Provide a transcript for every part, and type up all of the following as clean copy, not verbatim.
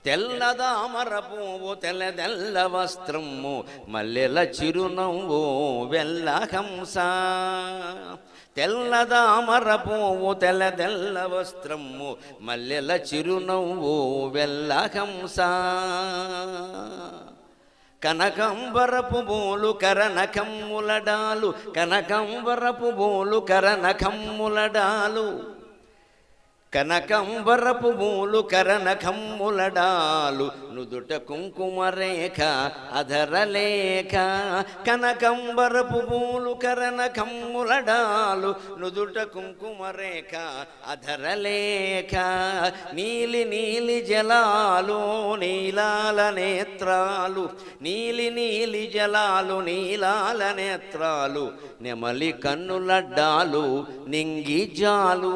తెల్లదామర పువ్వు తెల్ల వస్త్రము మల్లెల చిరునవ్వు వెల్లహంస. తెల్లదామర పువ్వు తెల్ల వస్త్రము మల్లెల చిరునవ్వు వెల్లహంస. కనకంబరపు బోలు కరనకమ్ములడాలు, కనకంబరపు బోలు కరనకమ్ములడాలు, కనకంబరపు బోలు కరనకమ్ములడాలు, నుదుట కుంకుమరేఖ అధరలేఖ. కనకంబరపు బోలు కరనకమ్ములడాలు, నుదుట కుంకుమరేఖ అధరలేఖ. నీలి నీలి జలాలు నీలాల నేత్రాలు, నీలి నీలి జలాలు నీలాల నేత్రాలు, నెమలి కన్నులడ్డాలు నింగి జాలు.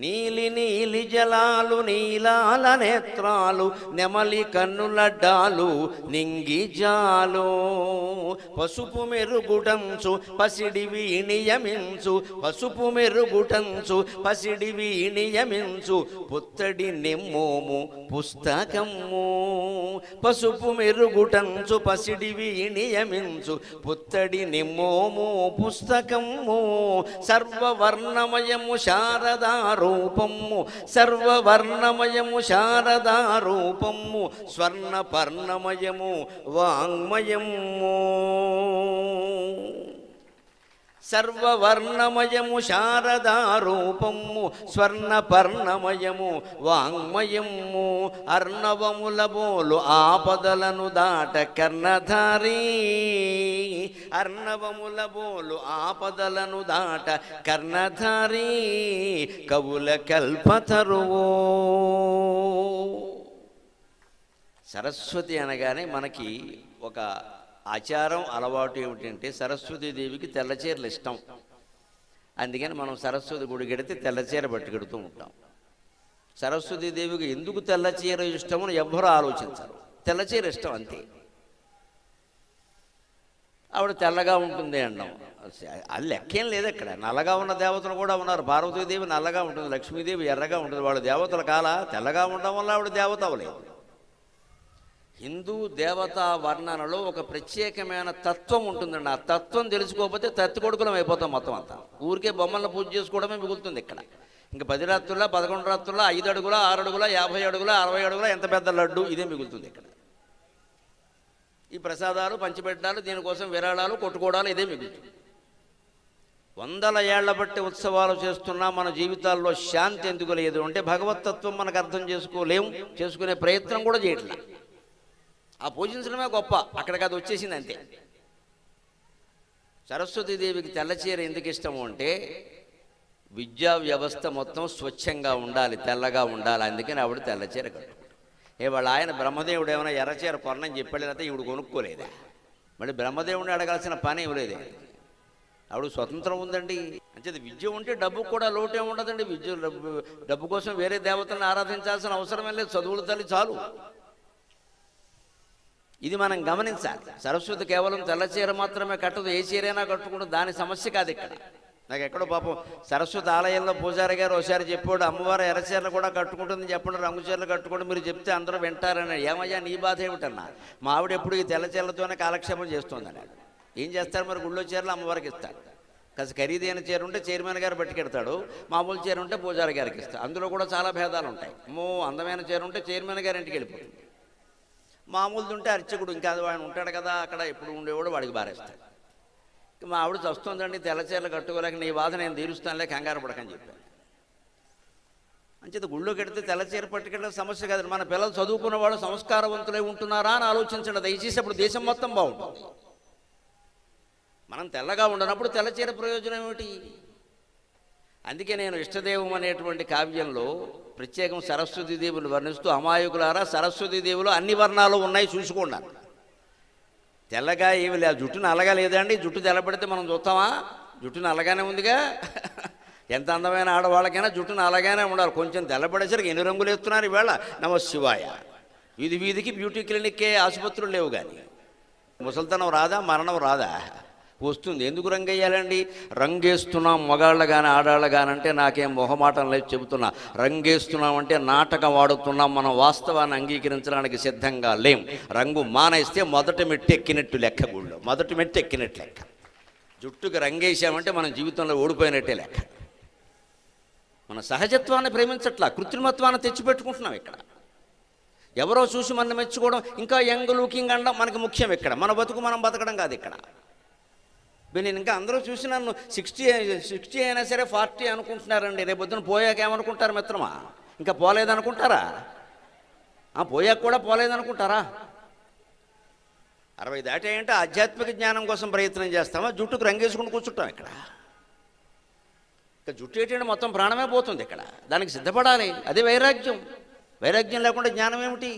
నీలి నీలి జలాలు నీలాల నేత్రాలు, నెమలి కన్నులడ్డాలు నింగి జాలు. పసుపు మెరుగుటంచు పసిడి వీణియమించు, పసుపు మెరుగుటంచు పసిడి వీణియమించు, పుత్తడి నిమ్మోము పుస్తకము. పసుపు మెరుగుటంచు పసిడి వీణియమించు, పుత్తడి నిమ్మోము పుస్తకము. సర్వవర్ణమయము శారదా రూపము, సర్వవర్ణమయము శారదా రూపము, స్వర్ణపర్ణమయము వాంగ్మయము. సర్వవర్ణమయము శారదా రూపము, స్వర్ణపర్ణమయము వాంగ్మయము. అర్ణవముల బోలు ఆపదలను దాట కర్ణధారి, అర్ణవముల బోలు ఆపదలను దాట కర్ణధారి, కవుల కల్పతరువో. సరస్వతి అనగానే మనకి ఒక ఆచారం అలవాటు ఏమిటంటే సరస్వతీదేవికి తెల్లచీరలు ఇష్టం. అందుకని మనం సరస్వతి గుడి గడితే తెల్లచీర పట్టుకెడుతూ ఉంటాం. సరస్వతీదేవికి ఎందుకు తెల్లచీర ఇష్టమని ఎవ్వరూ ఆలోచించరు. తెల్లచీర ఇష్టం అంతే. ఆవిడ తెల్లగా ఉంటుంది అంటాం, అది లెక్కేం లేదు. అక్కడ నల్లగా ఉన్న దేవతలు కూడా ఉన్నారు. పార్వతీదేవి నల్లగా ఉంటుంది, లక్ష్మీదేవి ఎర్రగా ఉంటుంది. వాళ్ళ దేవతల కాల తెల్లగా ఉండడం వల్ల ఆవిడ దేవత అవ్వలేదు. హిందూ దేవతా వర్ణనలో ఒక ప్రత్యేకమైన తత్వం ఉంటుందండి. ఆ తత్వం తెలుసుకోకపోతే తత్తి కొడుకులం అయిపోతాం మొత్తం అంతా. ఊరికే బొమ్మలను పూజ చేసుకోవడమే మిగులుతుంది ఇక్కడ. ఇంకా 10 రాత్రుల్లో 11 రాత్రుల్లో 5 అడుగుల 6 అడుగుల 50 అడుగుల 60 అడుగుల ఎంత పెద్ద లడ్డు ఇదే మిగులుతుంది ఇక్కడ. ఈ ప్రసాదాలు పంచిపెట్టాలు దీనికోసం విరాళాలు కొట్టుకోవడాలు ఇదే మిగులుతుంది. 100 ఏళ్ల బట్టి ఉత్సవాలు చేస్తున్నా మన జీవితాల్లో శాంతి ఎందుకు లేదు అంటే భగవతత్వం మనకు అర్థం చేసుకోలేము, చేసుకునే ప్రయత్నం కూడా చేయట్లా. ఆ పూజించడమే గొప్ప, అక్కడికి అది వచ్చేసింది అంతే. సరస్వతీదేవికి తెల్లచీర ఎందుకు ఇష్టము అంటే విద్యా వ్యవస్థ మొత్తం స్వచ్ఛంగా ఉండాలి, తెల్లగా ఉండాలి. అందుకని ఆవిడ తెల్లచీర కట్టుకుంటాడు. వాళ్ళ ఆయన బ్రహ్మదేవుడు ఏమైనా ఎర్రచీర కొనని చెప్పాడంటే ఈవిడ కొనుక్కోలేదా? మళ్ళీ బ్రహ్మదేవుడిని అడగాల్సిన పని ఇవ్వలేదే. ఆవిడ స్వతంత్రం ఉందండి. అంచేది విద్య ఉంటే డబ్బు కూడా లోటే ఉండదండి. విద్య డబ్బు కోసం వేరే దేవతలను ఆరాధించాల్సిన అవసరమే లేదు. చదువుల తల్లి చాలు. ఇది మనం గమనించాలి. సరస్వతి కేవలం తెల్లచీర మాత్రమే కట్టదు, ఏ చీరైనా కట్టుకుంటూ, దాని సమస్య కాదు ఇక్కడ. నాకు ఎక్కడో పాపం సరస్వతి ఆలయంలో పూజారి గారు ఒకసారి చెప్పాడు, అమ్మవారు ఎర్రచీరలు కూడా కట్టుకుంటుంది చెప్పండి, రంగు చీరలు కట్టుకుంటూ మీరు చెప్తే అందరూ వింటారని. ఏమయ్యా నీ బాధ ఏమిటన్నా? మా ఆవిడ ఎప్పుడు ఈ తెల్లచీరలతోనే కాలక్షేపం చేస్తుందని. ఏం చేస్తారు మరి? గుళ్ళో చీరలు అమ్మవారికి ఇస్తారు. కాస్త ఖరీదైన చీర ఉంటే చైర్మన్ గారు పట్టుకెడతాడు, మామూలు చీర ఉంటే పూజారి గారికి ఇస్తాడు. అందులో కూడా చాలా భేదాలు ఉంటాయి. అందమైన చీర ఉంటే చైర్మన్ గారి ఇంటికి వెళ్ళిపోతుంది. మామూలుది ఉంటే అర్చకుడు ఇంకా వాడు ఉంటాడు కదా అక్కడ ఎప్పుడు ఉండేవాడు, వాడికి బారేస్తాడు. మా ఆవిడ వస్తుందండి తెల్లచీరలు కట్టుకోలేక, నీ బాధ నేను తీరుస్తానులే, కంగారు పడకని చెప్పాను. అంచేత గుళ్ళోకి వెడితే తెల్లచీర పట్టుకెళ్ళిన సమస్య కాదు. మన పిల్లలు చదువుకున్న వాళ్ళు సంస్కారవంతులై ఉంటున్నారా అని ఆలోచించండి దయచేసి. అప్పుడు దేశం మొత్తం బాగుంటుంది. మనం తెల్లగా ఉండనప్పుడు తెల్లచీర ప్రయోజనం ఏమిటి? అందుకే నేను ఇష్టదేవం అనేటువంటి కావ్యంలో ప్రత్యేకం సరస్వతీదేవులు వర్ణిస్తూ, అమాయకులారా సరస్వతీదేవులు అన్ని వర్ణాలు ఉన్నాయి చూసుకోండి. తెల్లగా ఏమి లేదు, జుట్టు నల్లగా లేదండి. జుట్టు తెల్లబడితే మనం చూస్తామా? జుట్టు నల్లగానే ఉందిగా. ఎంత అందమైన ఆడవాళ్ళకైనా జుట్టు నల్లగానే ఉండాలి. కొంచెం తెల్లబడేసరికి ఎన్ని రంగులు వేస్తున్నారు ఈవేళ. నమ శివాయ. వీధి వీధికి బ్యూటీ క్లినిక్కే ఆసుపత్రులు లేవు. కానీ ముసలితనం రాదా, మరణం రాదా? వస్తుంది. ఎందుకు రంగు వేయాలండి? రంగేస్తున్నాం మగాళ్ళు కానీ ఆడాళ్ళు కానీ అంటే నాకేం మొహమాటం లేదు చెబుతున్నా. రంగేస్తున్నాం అంటే నాటకం వాడుతున్నాం, మనం వాస్తవాన్ని అంగీకరించడానికి సిద్ధంగా లేం. రంగు మానేస్తే మొదటి మెట్టు ఎక్కినట్టు లెక్క. గుళ్ళో మొదటి మెట్టు ఎక్కినట్టు లెక్క. జుట్టుకి రంగేసామంటే మనం జీవితంలో ఓడిపోయినట్టే లెక్క. మన సహజత్వాన్ని ప్రేమించట్లా, కృత్రిమత్వాన్ని తెచ్చిపెట్టుకుంటున్నాం ఇక్కడ. ఎవరో చూసి మనం మెచ్చుకోవడం, ఇంకా యంగ్ లుకింగ్ అనడం మనకి ముఖ్యం ఇక్కడ. మన బతుకు మనం బతకడం కాదు ఇక్కడ. నేను ఇంకా అందరూ చూసి నన్ను 60 అయినా సరే 40 అనుకుంటున్నారండి. రేపు పొద్దున పోయాక ఏమనుకుంటారు మిత్రమా? ఇంకా పోలేదనుకుంటారా? పోయాక కూడా పోలేదనుకుంటారా? 60 దాటాయంటే ఆధ్యాత్మిక జ్ఞానం కోసం ప్రయత్నం చేస్తామా? జుట్టుకు రంగేసుకుని కూర్చుంటాం ఇక్కడ. ఇక జుట్టు ఏంటంటే మొత్తం ప్రాణమే పోతుంది ఇక్కడ. దానికి సిద్ధపడాలి. అదే వైరాగ్యం. వైరాగ్యం లేకుండా జ్ఞానం ఏమిటి?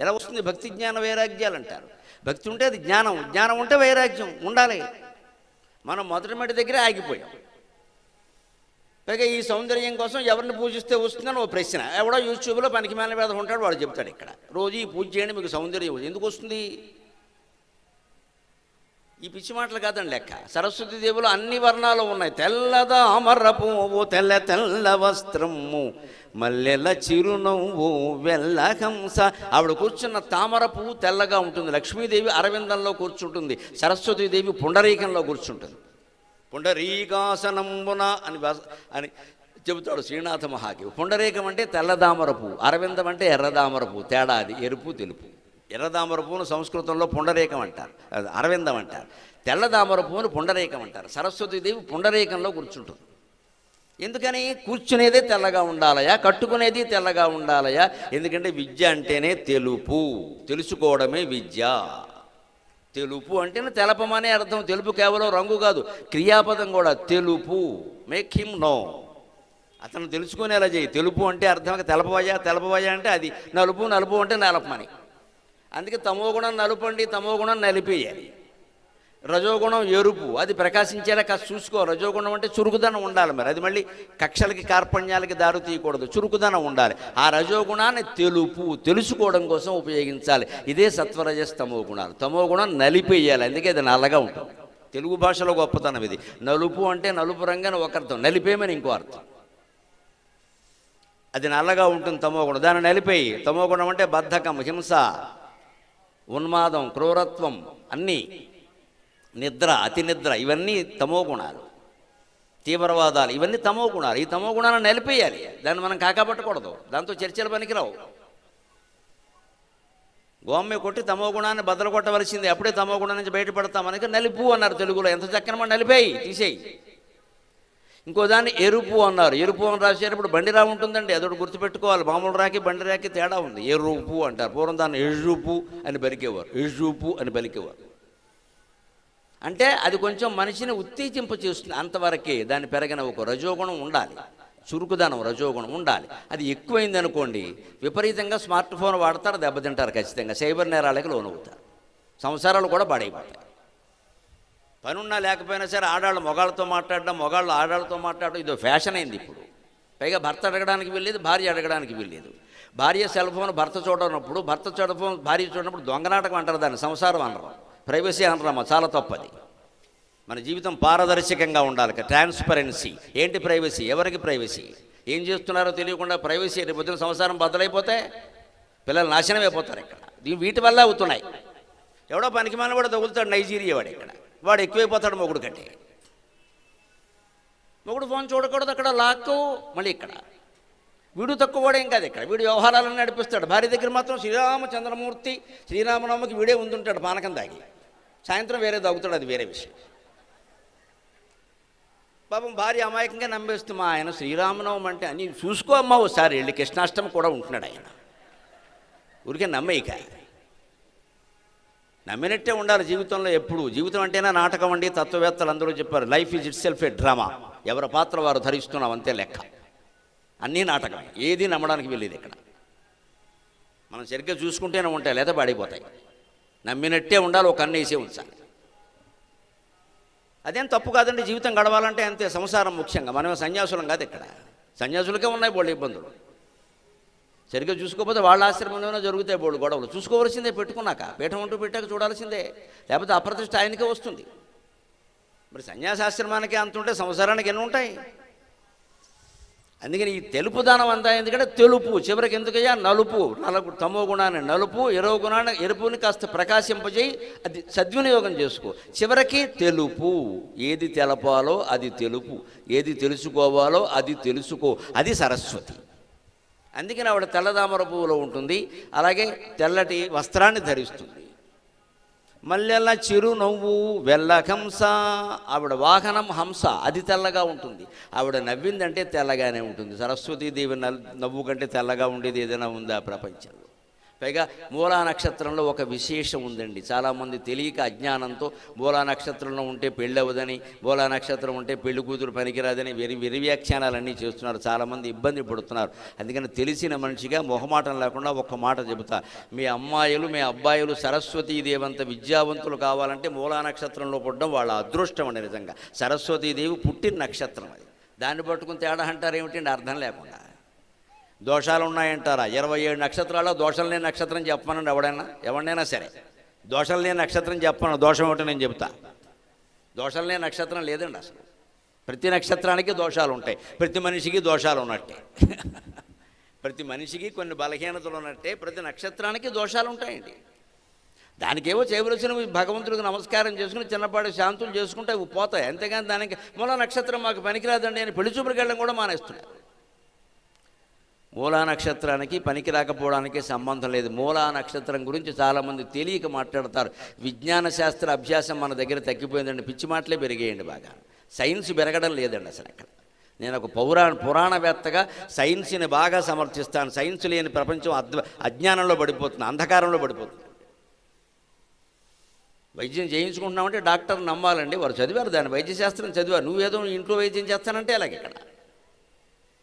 ఎలా వస్తుంది? భక్తి జ్ఞాన వైరాగ్యాలు అంటారు. భక్తి ఉంటే అది జ్ఞానం, జ్ఞానం ఉంటే వైరాగ్యం ఉండాలి. మనం మొదటి మటి దగ్గరే ఆగిపోయాం. పైగా ఈ సౌందర్యం కోసం ఎవరిని పూజిస్తే వస్తుందని ఓ ప్రశ్న. ఎవడో యూట్యూబ్లో పనికి మేల మీద ఉంటాడు, వాడు చెప్తాడు ఇక్కడ రోజు ఈ పూజ చేయండి మీకు సౌందర్యం ఎందుకు వస్తుంది. ఈ పిచ్చి మాటలు కాదండి లెక్క. సరస్వతి దేవులు అన్ని వర్ణాలు ఉన్నాయి. తెల్లదామర పువ్వు తెల్ల తెల్ల వస్త్రము మల్లెల చిరునవ్వు వెల్లహంస. ఆవిడ కూర్చున్న తామర పువ్వు తెల్లగా ఉంటుంది. లక్ష్మీదేవి అరవిందంలో కూర్చుంటుంది. సరస్వతీదేవి పుండరీకంలో కూర్చుంటుంది. పుండరీకాసనంబున అని చెబుతాడు శ్రీనాథ మహాకవి. పుండరీకం అంటే తెల్లదామర పువ్వు, అరవిందం అంటే ఎర్రదామర పువ్వు. తేడా అది, ఎరుపు తెలుపు. ఎర్రదామర పువ్వును సంస్కృతంలో పుండరీకం అంటారు, అరవిందం అంటారు. తెల్లదామర పువ్వును పుండరీకం అంటారు. సరస్వతీదేవి పుండరీకంలో కూర్చుంటుంది. ఎందుకని? కూర్చునేదే తెల్లగా ఉండాలయా, కట్టుకునేది తెల్లగా ఉండాలయా. ఎందుకంటే విద్య అంటేనే తెలుపు, తెలుసుకోవడమే విద్య. తెలుపు అంటేనే తెలపమనే అర్థం. తెలుపు కేవలం రంగు కాదు, క్రియాపదం కూడా. తెలుపు, మేక్ హిమ్ నో, అతను తెలుసుకునేలా చేయి. తెలుపు అంటే అర్థం తెలపవయ్యా, తెలపవయ్యా అంటే అది నలుపు, నలుపు అంటే నలపమని. అందుకే తమోగుణం నలుపండి, తమోగుణం నలిపేయాలి. రజోగుణం ఎరుపు, అది ప్రకాశించేలా కాస్త చూసుకో. రజోగుణం అంటే చురుకుదనం ఉండాలి. మరి అది మళ్ళీ కక్షలకి కార్పణ్యాలకి దారి తీయకూడదు, చురుకుదనం ఉండాలి. ఆ రజోగుణాన్ని తెలుపు, తెలుసుకోవడం కోసం ఉపయోగించాలి. ఇదే సత్వరజస్తమో గుణాలు. తమో గుణం నలిపేయాలి, అందుకే అది నల్లగా ఉంటుంది. తెలుగు భాషలో గొప్పతనం ఇది. నలుపు అంటే నలుపు రంగని ఒక అర్థం, నలిపేమని ఇంకో అర్థం. అది నల్లగా ఉంటుంది తమో గుణం, దాన్ని నలిపేయి. తమో గుణం అంటే బద్ధకం, హింస, ఉన్మాదం, క్రూరత్వం, అన్నీ, నిద్ర, అతి నిద్ర, ఇవన్నీ తమో గుణాలు. తీవ్రవాదాలు, ఇవన్నీ తమో గుణాలు. ఈ తమో గుణాలను నలిపేయాలి. దాన్ని మనం కాకాపట్టకూడదు, దాంతో చర్చలు పనికిరావు. గోమ్మె కొట్టి తమో గుణాన్ని బద్దలు కొట్టవలసింది. అప్పుడే తమో గుణం నుంచి బయటపడతామని నలుపు అన్నారు తెలుగులో. ఎంత చక్కని నలిపేయి, తీసేయి. ఇంకో దాన్ని ఎరుపు అన్నారు. ఎరుపు అని రాసేటప్పుడు బండిరా ఉంటుందండి, అదొకటి గుర్తుపెట్టుకోవాలి. మామూలు రాకి బండి రాకి తేడా ఉంది. ఎరుపు అంటారు. పూర్వం దాన్ని ఎజుపు అని పలికేవారు, ఎజుపు అని పలికేవారు. అంటే అది కొంచెం మనిషిని ఉత్తేజింప చేస్తుంది, అంతవరకే. దాన్ని పెరగిన ఒక రజోగుణం ఉండాలి, చురుకుదనం, రజోగుణం ఉండాలి. అది ఎక్కువైంది అనుకోండి, విపరీతంగా స్మార్ట్ ఫోన్ వాడతారు, దెబ్బతింటారు ఖచ్చితంగా. సైబర్ నేరాలకి లోనవుతారు, సంసారాలు కూడా పాడైపోతాయి. పనున్నా లేకపోయినా సరే ఆడాళ్ళు మొగాళ్ళతో మాట్లాడడం, మొగాళ్ళు ఆడాళ్ళతో మాట్లాడడం ఇదో ఫ్యాషన్ అయింది ఇప్పుడు. పైగా భర్త అడగడానికి వెళ్ళేది, భార్య అడగడానికి వెళ్ళేది. భార్య సెల్ ఫోన్ భర్త చూడనప్పుడు, భర్త ఫోన్ భార్య చూడనప్పుడు దొంగనాటకం అంటారు దాన్ని, సంసారం అనరు, ప్రైవసీ అనరమ్మా. చాలా తప్పది. మన జీవితం పారదర్శకంగా ఉండాలి, ట్రాన్స్పరెన్సీ. ఏంటి ప్రైవసీ? ఎవరికి ప్రైవసీ? ఏం చేస్తున్నారో తెలియకుండా ప్రైవసీ. రేపు పొద్దున సంసారం బద్దలైపోతే పిల్లలు నాశనం అయిపోతారు ఇక్కడ. వీటి వల్ల అవుతున్నాయి. ఎవడో పనికి మన కూడా తగులుతాడు, నైజీరియా వాడు. ఇక్కడ వాడు ఎక్కువైపోతాడు మొగుడు కంటే. మొగుడు ఫోన్ చూడకూడదు, అక్కడ లాక్కు. మళ్ళీ ఇక్కడ వీడు తక్కువ కూడా ఏం కాదు. ఇక్కడ వీడు వ్యవహారాలను నడిపిస్తాడు. భార్య దగ్గర మాత్రం శ్రీరామచంద్రమూర్తి, శ్రీరామనవమికి వీడే ఉంటుంటాడు పానకం దాగి. సాయంత్రం వేరే తాగుతాడు, అది వేరే విషయం. పాపం భార్య అమాయకంగా నమ్మేస్తూ, మా ఆయన శ్రీరామనవమి అంటే అని చూసుకో అమ్మా ఒకసారి వెళ్ళి, కృష్ణాష్టమి కూడా ఉంటున్నాడు ఆయన. ఊరికే నమ్మేయిక, నమ్మినట్టే ఉండాలి జీవితంలో ఎప్పుడు. జీవితం అంటేనా నాటకం అండి. తత్వవేత్తలు అందరూ చెప్పారు, life is it self A drama. ఎవరి పాత్ర వారు ధరిస్తున్నాం, అంతే లెక్క. అన్నీ నాటకమే, ఏది నమ్మడానికి వెళ్ళేది ఇక్కడ. మనం సరిగ్గా చూసుకుంటేనే ఉంటాయి, లేదా పడిపోతాయి. నమ్మినట్టే ఉండాలి, ఒక కన్నేసే ఉంచాలి. అదేం తప్పు కాదండి. జీవితం గడవాలంటే అంతే, సంసారం ముఖ్యంగా. మనమే సన్యాసులం కాదు ఇక్కడ. సన్యాసులకే ఉన్నాయి బోళ్ళు ఇబ్బందులు. సరిగ్గా చూసుకోకపోతే వాళ్ళ ఆశ్రమంలోనే జరుగుతాయి బోళ్ళు గొడవలు. చూసుకోవలసిందే, పెట్టుకున్నాక పీఠం అంటూ పెట్టాక చూడాల్సిందే, లేకపోతే అప్రతిష్ట ఆయనకే వస్తుంది. మరి సన్యాసాశ్రమానికి అంత ఉంటే సంసారానికి ఎన్ని ఉంటాయి? అందుకని ఈ తెలుపు దానం అంతా ఎందుకంటే తెలుపు, చివరికి ఎందుకయ్యా నలుపు, తమో గుణాన్ని నలుపు, ఎరువు గుణాన్ని ఎరుపుని కాస్త ప్రకాశింపజేయి, అది సద్వినియోగం చేసుకో. చివరికి తెలుపు, ఏది తెలపాలో అది తెలుపు, ఏది తెలుసుకోవాలో అది తెలుసుకో, అది సరస్వతి. అందుకని ఆవిడ తెల్లదామర పువ్వులో ఉంటుంది, అలాగే తెల్లటి వస్త్రాన్ని ధరిస్తుంది. మల్లెల చిరు నవ్వు వెల్లహంస, ఆవిడ వాహనం హంస, అది తెల్లగా ఉంటుంది. ఆవిడ నవ్విందంటే తెల్లగానే ఉంటుంది. సరస్వతీదేవి నవ్వు కంటే తెల్లగా ఉండేది ఏదైనా ఉందా ప్రపంచంలో? పైగా మూలా నక్షత్రంలో ఒక విశేషం ఉందండి. చాలామంది తెలియక అజ్ఞానంతో మూలా నక్షత్రంలో ఉంటే పెళ్ళి అవ్వదని, మూలా నక్షత్రం ఉంటే పెళ్లి కూతురు పనికిరాదని వెరి వ్యాఖ్యానాలన్నీ చేస్తున్నారు. చాలామంది ఇబ్బంది పడుతున్నారు. అందుకని తెలిసిన మనిషిగా మొహమాటం లేకుండా ఒక్క మాట చెబుతా. మీ అమ్మాయిలు మీ అబ్బాయిలు సరస్వతీదేవంత విద్యావంతులు కావాలంటే మూలా నక్షత్రంలో పుట్టడం వాళ్ళ అదృష్టం అండి. నిజంగా సరస్వతీదేవి పుట్టిన నక్షత్రం అది. దాన్ని పట్టుకుని తేడా అంటారు ఏమిటండి? అర్థం లేకుండా. దోషాలు ఉన్నాయంటారా? 27 నక్షత్రాల్లో దోషం లేని నక్షత్రం చెప్పమనండి ఎవడైనా సరే. దోషం లేని నక్షత్రం చెప్పను, దోషం ఒకటి నేను చెబుతా. దోషం లేని నక్షత్రం లేదండి అసలు. ప్రతి నక్షత్రానికి దోషాలు ఉంటాయి, ప్రతి మనిషికి దోషాలు ఉన్నట్టే. ప్రతి మనిషికి కొన్ని బలహీనతలు ఉన్నట్టే ప్రతి నక్షత్రానికి దోషాలు ఉంటాయండి. దానికేవో చేయవలసినవి భగవంతుడికి నమస్కారం చేసుకుని చిన్నపాటి శాంతులు చేసుకుంటే అవి పోతాయి. అంతేగాని దానికి మూలా నక్షత్రం మాకు పనికిరాదండి అని పెళ్లి చూపులకు వెళ్ళడం కూడా మానేస్తున్నారు. మూలా నక్షత్రానికి పనికి రాకపోవడానికి సంబంధం లేదు. మూలా నక్షత్రం గురించి చాలామంది తెలియక మాట్లాడతారు. విజ్ఞాన శాస్త్ర అభ్యాసం మన దగ్గర తగ్గిపోయిందండి. పిచ్చి మాటలే పెరిగేయండి బాగా. సైన్స్ పెరగడం లేదండి అసలు అక్కడ. నేను ఒక పురాణవేత్తగా సైన్స్ని బాగా సమర్థిస్తాను. సైన్స్ లేని ప్రపంచం అజ్ఞానంలో పడిపోతుంది, అంధకారంలో పడిపోతుంది. వైద్యం చేయించుకుంటున్నామంటే డాక్టర్ నమ్మాలండి. వారు చదివారు, దాన్ని వైద్యశాస్త్రం చదివారు. నువ్వేదో ఇంట్లో వైద్యం చేస్తానంటే అలాగే ఇక్కడ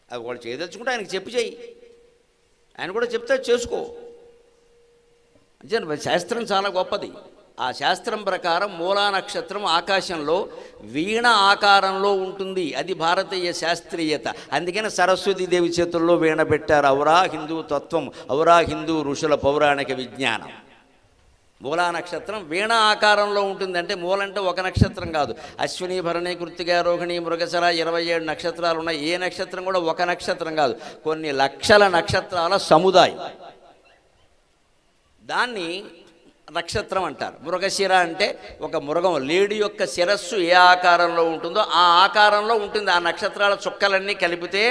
అది వాళ్ళు చేయదలుచుకుంటే ఆయనకి చెప్పి చేయి, ఆయన కూడా చెప్తే చేసుకో. అంటే శాస్త్రం చాలా గొప్పది. ఆ శాస్త్రం ప్రకారం మూలా నక్షత్రం ఆకాశంలో వీణ ఆకారంలో ఉంటుంది. అది భారతీయ శాస్త్రీయత. అందుకని సరస్వతీదేవి చేతుల్లో వీణ పెట్టారు. ఔరా హిందూ తత్వం, ఔరా హిందూ ఋషుల పౌరాణిక విజ్ఞానం. మూలా నక్షత్రం వీణ ఆకారంలో ఉంటుంది. అంటే మూలంటే ఒక నక్షత్రం కాదు. అశ్విని, భరణి, కృత్తిక, రోహిణి, మృగశిర 27 నక్షత్రాలు ఉన్నాయి. ఏ నక్షత్రం కూడా ఒక నక్షత్రం కాదు, కొన్ని లక్షల నక్షత్రాల సముదాయం. దాన్ని నక్షత్రం అంటారు. మృగశిర అంటే ఒక మృగం, లేడీ యొక్క శిరస్సు ఏ ఆకారంలో ఉంటుందో ఆ ఆకారంలో ఉంటుంది. ఆ నక్షత్రాల చుక్కలన్నీ కలిపితే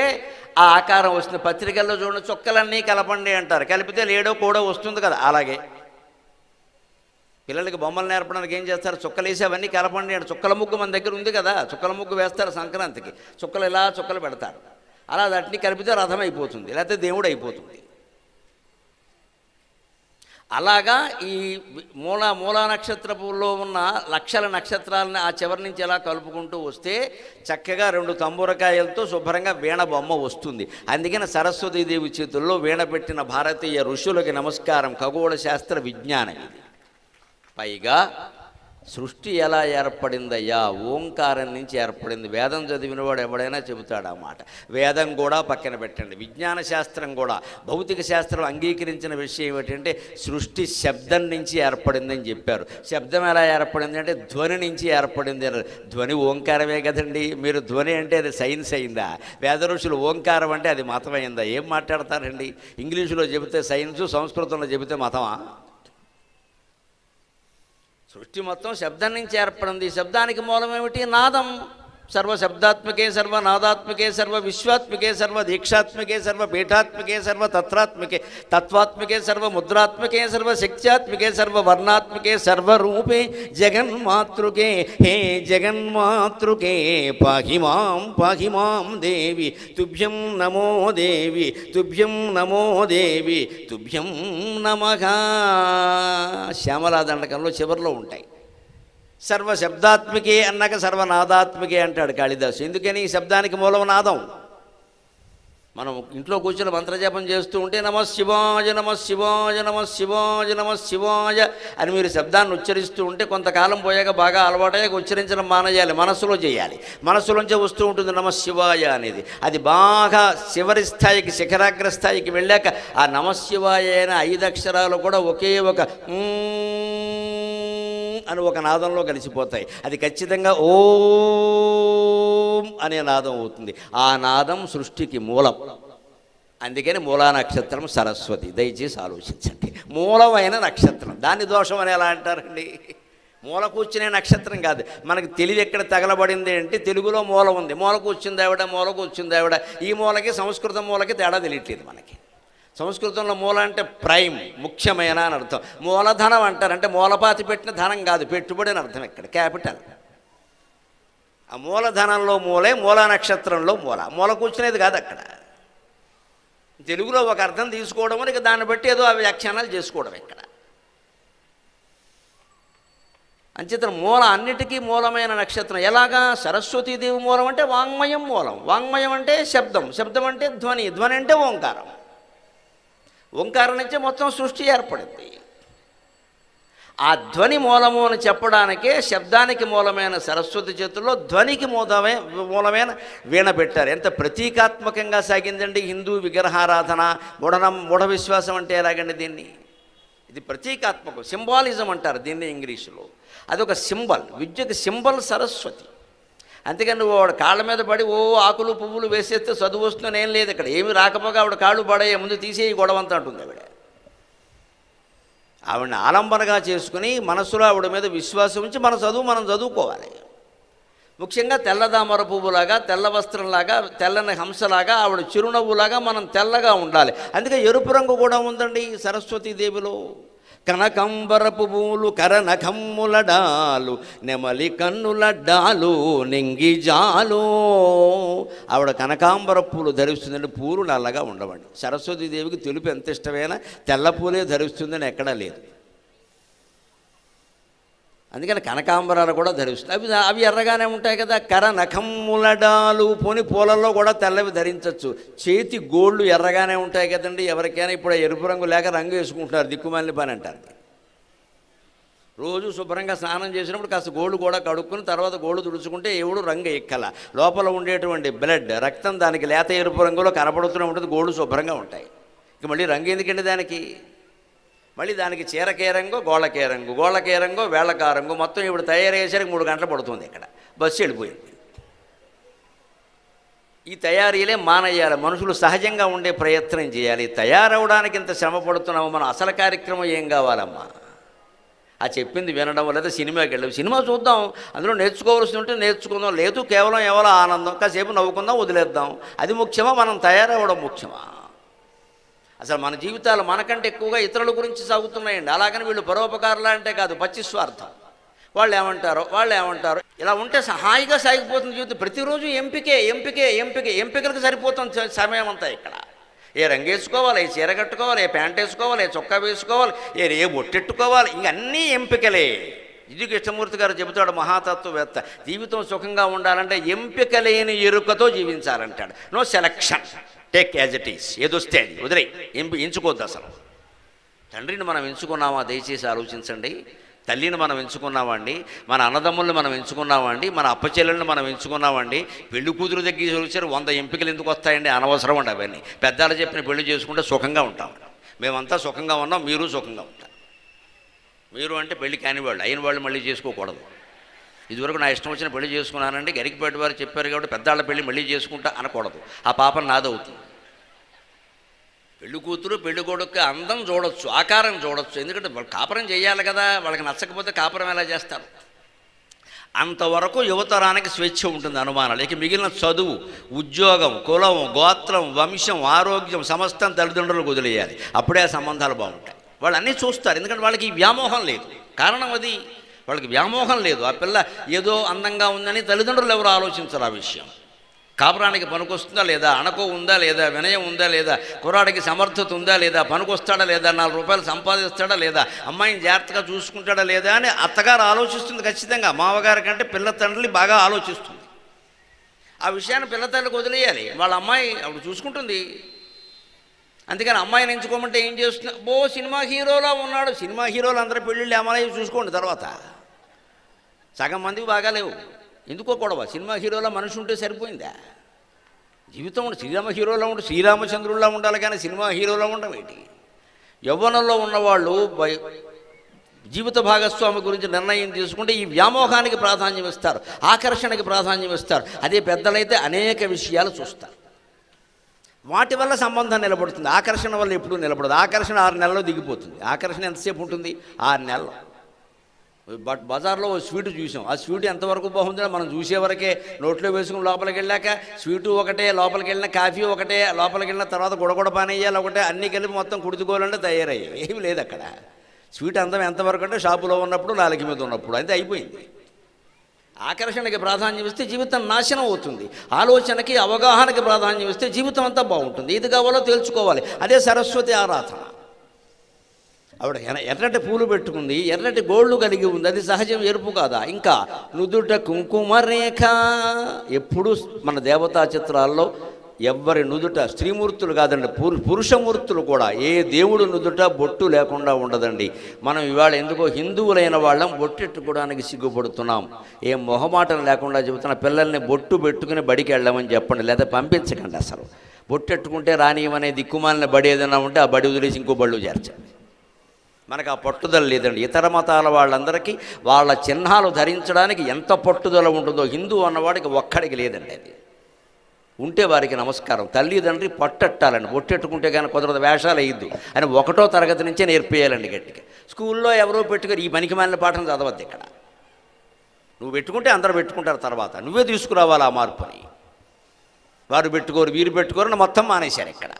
ఆ ఆకారం వస్తుంది. పత్రికల్లో చూడండి, చుక్కలన్నీ కలపండి అంటారు. కలిపితే లేడో కూడా వస్తుంది కదా. అలాగే పిల్లలకి బొమ్మలు నేర్పడానికి ఏం చేస్తారు? చుక్కలు వేసి అవన్నీ కలపండి అంటే చుక్కల ముగ్గు మన దగ్గర ఉంది కదా. చుక్కల ముగ్గు వేస్తారు సంక్రాంతికి. చుక్కలు ఇలా చుక్కలు పెడతారు. అలా వాటిని కలిపితే రథం అయిపోతుంది, లేకపోతే దేవుడు అయిపోతుంది. అలాగా ఈ మూలా నక్షత్రపులో ఉన్న లక్షల నక్షత్రాలని ఆ చివరి నుంచి ఎలా కలుపుకుంటూ వస్తే చక్కగా 2 తంబూరకాయలతో శుభ్రంగా వీణ బొమ్మ వస్తుంది. అందుకని సరస్వతీదేవి చేతుల్లో వీణ పెట్టిన భారతీయ ఋషులకి నమస్కారం. ఖగోళ శాస్త్ర విజ్ఞానం ఇది. పైగా సృష్టి ఎలా ఏర్పడిందయ్యా? ఓంకారం నుంచి ఏర్పడింది. వేదం చదివినవాడు ఎవడైనా చెబుతాడు ఆ మాట. వేదం కూడా పక్కన పెట్టండి, విజ్ఞాన శాస్త్రం కూడా, భౌతిక శాస్త్రం అంగీకరించిన విషయం ఏమిటంటే సృష్టి శబ్దం నుంచి ఏర్పడిందని చెప్పారు. శబ్దం ఎలా ఏర్పడింది అంటే ధ్వని నుంచి ఏర్పడింది. ధ్వని ఓంకారమే కదండి. మీరు ధ్వని అంటే అది సైన్స్ అయిందా? వేద ఋషులు ఓంకారం అంటే అది మతం అయిందా? ఏం మాట్లాడతారండి? ఇంగ్లీషులో చెబితే సైన్సు, సంస్కృతంలో చెబితే మతమా? సృష్టి మొత్తం శబ్దం నుంచి ఏర్పడింది. శబ్దానికి మూలం ఏమిటి? నాదం. సర్వశబ్దాత్మకే, సర్వనాదాత్మకే, సర్వ విశ్వాత్మకే, సర్వ దీక్షాత్మకే, సర్వ పీఠాత్మకే, సర్వ తత్రాత్మకే, తత్వాత్మకే, సర్వ ముద్రాత్మకే, సర్వ శక్త్యాత్మకే, సర్వ వర్ణాత్మకే, సర్వరూపే జగన్మాతృకే. హే జగన్మాతృకే పాహి మాం దేవి, తుభ్యం నమో దేవి, తుభ్యం నమో దేవి, తుభ్యం నమః. శ్యామలాదండకంలో చివరిలో ఉంటాయి. సర్వశబ్దాత్మికే అన్నాక సర్వనాదాత్మికే అంటాడు కాళిదాసు. ఎందుకని? ఈ శబ్దానికి మూలం నాదం. మనం ఇంట్లో కూర్చొని మంత్రజపం చేస్తూ ఉంటే నమః శివాయ, నమః శివాయ, నమః శివాయ, నమః శివాయ అని మీరు శబ్దాన్ని ఉచ్చరిస్తూ ఉంటే కొంతకాలం పోయాక బాగా అలవాటయ్యాక ఉచ్చరించడం మానేయాలి, మనస్సులో చేయాలి. మనస్సులోంచే వస్తూ ఉంటుంది నమః శివాయ అనేది. అది బాగా చివరి స్థాయికి, శిఖరాగ్ర స్థాయికి వెళ్ళాక ఆ నమః శివాయ అయిన 5 అక్షరాలు కూడా ఒకే ఒక అని ఒక నాదంలో కలిసిపోతాయి. అది ఖచ్చితంగా ఓం అనే నాదం అవుతుంది. ఆ నాదం సృష్టికి మూలం. అందుకని మూలా నక్షత్రం సరస్వతి. దయచేసి ఆలోచించండి. మూలమైన నక్షత్రం, దాన్ని దోషం అని ఎలా అంటారండి? మూల కూర్చునే నక్షత్రం కాదు. మనకి తెలివి ఎక్కడ తగలబడింది అంటే తెలుగులో మూల ఉంది, మూల కూర్చుంది ఆవిడ, మూల కూర్చుంది ఆవిడ. ఈ మూలకి సంస్కృతం మూలకి తేడా తెలియట్లేదు మనకి. సంస్కృతంలో మూల అంటే ప్రైమ్, ముఖ్యమైన అని అర్థం. మూలధనం అంటారు, అంటే మూలపాతి పెట్టిన ధనం కాదు, పెట్టుబడి అని అర్థం. ఇక్కడ క్యాపిటల్. ఆ మూలధనంలో మూలే, మూలా నక్షత్రంలో మూల. మూల కూర్చునేది కాదు అక్కడ. తెలుగులో ఒక అర్థం తీసుకోవడం, ఇక దాన్ని బట్టి ఏదో ఆ వ్యాఖ్యానాలు చేసుకోవడం ఇక్కడ. అంచేత మూల అన్నిటికీ మూలమైన నక్షత్రం. ఎలాగా? సరస్వతీదేవి మూలం అంటే వాంగ్మయం మూలం. వాంగ్మయం అంటే శబ్దం, శబ్దం అంటే ధ్వని, ధ్వని అంటే ఓంకారం. ఓంకారం నుంచే మొత్తం సృష్టి ఏర్పడింది. ఆ ధ్వని మూలము అని చెప్పడానికే శబ్దానికి మూలమైన సరస్వతి చేతుల్లో ధ్వనికి మూలమైన వీణ పెట్టారు. ఎంత ప్రతీకాత్మకంగా సాగిందండి హిందూ విగ్రహారాధన. మూఢ విశ్వాసం అంటే ఎలాగండి దీన్ని? ఇది ప్రతీకాత్మకం, సింబాలిజం అంటారు దీన్ని ఇంగ్లీషులో. అదొక సింబల్, విద్యకు సింబల్ సరస్వతి. అందుకని వాడు కాళ్ళ మీద పడి ఓ ఆకులు పువ్వులు వేసేస్తే చదువు వస్తుందని ఏం లేదు. ఇక్కడ ఏమి రాకపోగా ఆవిడ కాళ్ళు పడేయ ముందు తీసేయి గొడవంతా అంటుంది ఆవిడ. ఆవిడని ఆలంబనగా చేసుకుని మనసులో ఆవిడ మీద విశ్వాసం ఉంచి మన చదువు మనం చదువుకోవాలి. ముఖ్యంగా తెల్లదామర పువ్వులాగా, తెల్ల వస్త్రంలాగా, తెల్లని హంసలాగా, ఆవిడ చిరునవ్వులాగా మనం తెల్లగా ఉండాలి. అందుకే ఎరుపు రంగు కూడా ఉందండి సరస్వతీదేవిలో. కనకంబర పువ్వులు కరనఖమ్ములడాలు, నెమలి కన్నులడ్డాలు నింగిజాలు. ఆవిడ కనకాంబర పూలు ధరిస్తుందండి. పూలు నల్లగా ఉండవండి. సరస్వతీదేవికి తెలుపు ఎంత ఇష్టమైనా తెల్ల పూలే ధరిస్తుందని ఎక్కడా లేదు. అందుకని కనకాంబరాలు కూడా ధరిస్తుంది. అవి ఎర్రగానే ఉంటాయి కదా. కరనఖమ్ములడాలు, పోని పూలల్లో కూడా తెల్లవి ధరించవచ్చు. చేతి గోళ్ళు ఎర్రగానే ఉంటాయి కదండి ఎవరికైనా. ఇప్పుడు ఎరుపు రంగు లేక రంగు వేసుకుంటున్నారు, దిక్కుమాలిన పని అంటారు. రోజు శుభ్రంగా స్నానం చేసినప్పుడు కాస్త గోళ్ళు కూడా కడుక్కుని తర్వాత గోళ్ళు తుడుచుకుంటే ఎవడు రంగు ఎక్కల. లోపల ఉండేటువంటి బ్లడ్, రక్తం దానికి లేత ఎరుపు రంగులో కనపడుతూనే ఉంటుంది. గోళ్ళు శుభ్రంగా ఉంటాయి. ఇక మళ్ళీ రంగు ఎందుకండి దానికి? మళ్ళీ దానికి చీరకే రంగు, గోళ్ళకే రంగు, గోళ్ళకే రంగు, వేళ్ళకా రంగు. మొత్తం ఇప్పుడు తయారయ్యేసరికి 3 గంటలు పడుతుంది. ఇక్కడ బస్సు వెళ్ళిపోయింది. ఈ తయారీలే మానయ్యాలి. మనుషులు సహజంగా ఉండే ప్రయత్నం చేయాలి. తయారవడానికి ఇంత శ్రమ పడుతున్నాము. మన అసలు కార్యక్రమం ఏం కావాలమ్మా? ఆ చెప్పింది వినడం, లేదా సినిమాకి వెళ్ళాం, సినిమా చూద్దాం, అందులో నేర్చుకోవాల్సి ఉంటే నేర్చుకుందాం, లేదు కేవలం ఎవరో ఆనందం, కాసేపు నవ్వుకుందాం, వదిలేద్దాం. అది ముఖ్యమా? మనం తయారవ్వడం ముఖ్యమా? అసలు మన జీవితాలు మనకంటే ఎక్కువగా ఇతరుల గురించి సాగుతున్నాయండి. అలాగని వీళ్ళు పరోపకారులా అంటే కాదు, పచ్చి స్వార్థం. వాళ్ళు ఏమంటారో ఇలా ఉంటే హాయిగా సాగిపోతుంది జీవితం. ప్రతిరోజు ఎంపికలకు సరిపోతుంది సమయం అంతా. ఇక్కడ ఏ రంగు వేసుకోవాలి, ఏ చీర కట్టుకోవాలి, ఏ ప్యాంట్ వేసుకోవాలి, ఏ చొక్కా వేసుకోవాలి, ఏ బొట్టెట్టుకోవాలి, ఇంకన్నీ ఎంపికలే. ఇది కృష్ణమూర్తి గారు చెబుతాడు, మహాతత్వవేత్త. జీవితం సుఖంగా ఉండాలంటే ఎంపిక లేని ఎరుకతో జీవించాలంటాడు. No selection, take as it is. ఏదొస్తే అది వదిలే, ఎంచుకోవద్దు. అసలు తండ్రిని మనం ఎంచుకున్నామా? దయచేసి ఆలోచించండి. తల్లిని మనం ఎంచుకున్నామండి, మన అన్నదమ్ముల్ని మనం ఎంచుకున్నామండి, మన అప్పచెల్లెల్ని మనం ఎంచుకున్నామండి. పెళ్లి కూతురు దగ్గర వచ్చారు 100 ఎంపికలు ఎందుకు వస్తాయండి? అనవసరం అండి అవన్నీ. పెద్దలు చెప్పిన పెళ్లి చేసుకుంటే సుఖంగా ఉంటాం. మేమంతా సుఖంగా ఉన్నాం, మీరు సుఖంగా ఉంటారు. మీరు అంటే పెళ్లి కాని వాళ్ళు, అయిన వాళ్ళు మళ్ళీ చేసుకోకూడదు. ఇదివరకు నా ఇష్టం వచ్చిన పెళ్లి చేసుకున్నానండి, గరికిపేట వారు చెప్పారు కాబట్టి పెద్దాళ్ళ పెళ్లి మళ్ళీ చేసుకుంటా అనకూడదు. ఆ పాపం నాదవుతుంది. పెళ్లి కూతురు పెళ్లి కొడుకు అందం చూడొచ్చు, ఆకారం చూడొచ్చు. ఎందుకంటే వాళ్ళు కాపురం చేయాలి కదా. వాళ్ళకి నచ్చకపోతే కాపురం ఎలా చేస్తారు? అంతవరకు యువతరానికి స్వేచ్ఛ ఉంటుంది, అనుమానాలు. ఇక మిగిలిన చదువు, ఉద్యోగం, కులం, గోత్రం, వంశం, ఆరోగ్యం సమస్తం తల్లిదండ్రులకు వదిలేయాలి. అప్పుడే ఆ సంబంధాలు బాగుంటాయి. వాళ్ళు అన్నీ చూస్తారు, ఎందుకంటే వాళ్ళకి ఈ వ్యామోహం లేదు. కారణం అది, వాళ్ళకి వ్యామోహం లేదు. ఆ పిల్ల ఏదో అందంగా ఉందని తల్లిదండ్రులు ఎవరు ఆలోచించరు ఆ విషయం. కాపురానికి పనికొస్తుందా లేదా, అణకో ఉందా లేదా, వినయం ఉందా లేదా, కుర్రాడికి సమర్థత ఉందా లేదా, పనికొస్తాడా లేదా, 4 రూపాయలు సంపాదిస్తాడా లేదా, అమ్మాయిని జాగ్రత్తగా చూసుకుంటాడా లేదా అని అత్తగారు ఆలోచిస్తుంది ఖచ్చితంగా. మామగారి కంటే పిల్ల తండ్రి బాగా ఆలోచిస్తుంది. ఆ విషయాన్ని పిల్ల తల్లికి వదిలేయాలి. వాళ్ళ అమ్మాయి ఆవిడ చూసుకుంటుంది. అందుకని అమ్మాయిని ఎంచుకోమంటే ఏం చేస్తున్నా? సినిమా హీరోలా ఉన్నాడు. సినిమా హీరోలు అందరూ పెళ్ళిళ్ళు ఏమన్నా చూసుకోండి. తర్వాత సగం మందికి బాగాలేవు. ఎందుకోకూడవా? సినిమా హీరోలా మనిషి ఉంటే సరిపోయిందా? జీవితం శ్రీరామ హీరోలా ఉంటే శ్రీరామచంద్రుల్లా ఉండాలి, కానీ సినిమా హీరోలా ఉండడం ఏంటి? యవ్వనంలో ఉన్నవాళ్ళు జీవిత భాగస్వామి గురించి నిర్ణయం తీసుకుంటే ఈ వ్యామోహానికి ప్రాధాన్యం ఇస్తారు, ఆకర్షణకి ప్రాధాన్యం ఇస్తారు. అదే పెద్దలైతే అనేక విషయాలు చూస్తారు. వాటి వల్ల సంబంధం నిలబడుతుంది, ఆకర్షణ వల్ల ఎప్పుడూ నిలబడదు. ఆకర్షణ 6 నెలల్లో దిగిపోతుంది. ఆకర్షణ ఎంతసేపు ఉంటుంది? 6 నెలలు. బజార్లో ఓ స్వీట్ చూసాం, ఆ స్వీట్ ఎంతవరకు బాగుందో మనం చూసేవరకే, నోట్లో వేసుకుని లోపలికి వెళ్ళాక స్వీటు ఒకటే, లోపలికి వెళ్ళిన కాఫీ ఒకటే, లోపలికి వెళ్ళిన తర్వాత గుడగొడ పానీయాలు ఒకటే, అన్నీ కలిపి మొత్తం కుడుతుకోవాలంటే తయారయ్యాయి. ఏమి లేదు అక్కడ. స్వీట్ అందం ఎంతవరకు అంటే షాపులో ఉన్నప్పుడు, నాలుగు మీద ఉన్నప్పుడు, అంతే అయిపోయింది. ఆకర్షణకి ప్రాధాన్యం ఇస్తే జీవితం నాశనం అవుతుంది. ఆలోచనకి, అవగాహనకి ప్రాధాన్యం ఇస్తే జీవితం అంతా బాగుంటుంది. ఇది కావాలో తేల్చుకోవాలి. అదే సరస్వతి ఆరాధన. ఆవిడ ఎర్రటి పూలు పెట్టుకుంది, ఎర్రటి గోళ్ళు కలిగి ఉంది, అది సహజం, ఎరుపు కాదా? ఇంకా నుదుట కుంకుమ రేఖ. ఎప్పుడు మన దేవతా చిత్రాల్లో ఎవ్వరి నుదుట, స్త్రీమూర్తులు కాదండి, పురుషమూర్తులు కూడా ఏ దేవుడు నుదుట బొట్టు లేకుండా ఉండదండి. మనం ఇవాళ ఎందుకో హిందువులైన వాళ్ళం బొట్టెట్టుకోవడానికి సిగ్గుపడుతున్నాం. ఏం మొహమాటం లేకుండా చెబుతున్న, పిల్లల్ని బొట్టు పెట్టుకుని బడికి వెళ్ళమని చెప్పండి, లేదా పంపించకండి. అసలు బొట్టెట్టుకుంటే రానియమనే దిక్కుమాలిన బడి ఏదైనా ఉంటే ఆ బడి వదిలేసి ఇంకో బళ్ళు చేర్చండి. మనకు ఆ పట్టుదల లేదండి. ఇతర మతాల వాళ్ళందరికీ వాళ్ళ చిహ్నాలు ధరించడానికి ఎంత పట్టుదల ఉంటుందో హిందూ అన్నవాడికి ఒక్కడికి లేదండి. అది ఉంటే వారికి నమస్కారం. తల్లిదండ్రి పట్టెట్టాలండి. బొట్టెట్టుకుంటే కానీ కుదరదు, వేషాలు వేయద్దు అని 1వ తరగతి నుంచే నేర్పేయాలండి గట్టిగా. స్కూల్లో ఎవరో పెట్టుకుని ఈ పనికి మాలిన పాఠం చదవద్దు. ఇక్కడ నువ్వు పెట్టుకుంటే అందరూ పెట్టుకుంటారు, తర్వాత నువ్వే తీసుకురావాలి ఆ మార్పుని. వారు పెట్టుకోరు, వీరు పెట్టుకోరు, మొత్తం మానేశారు. ఇక్కడ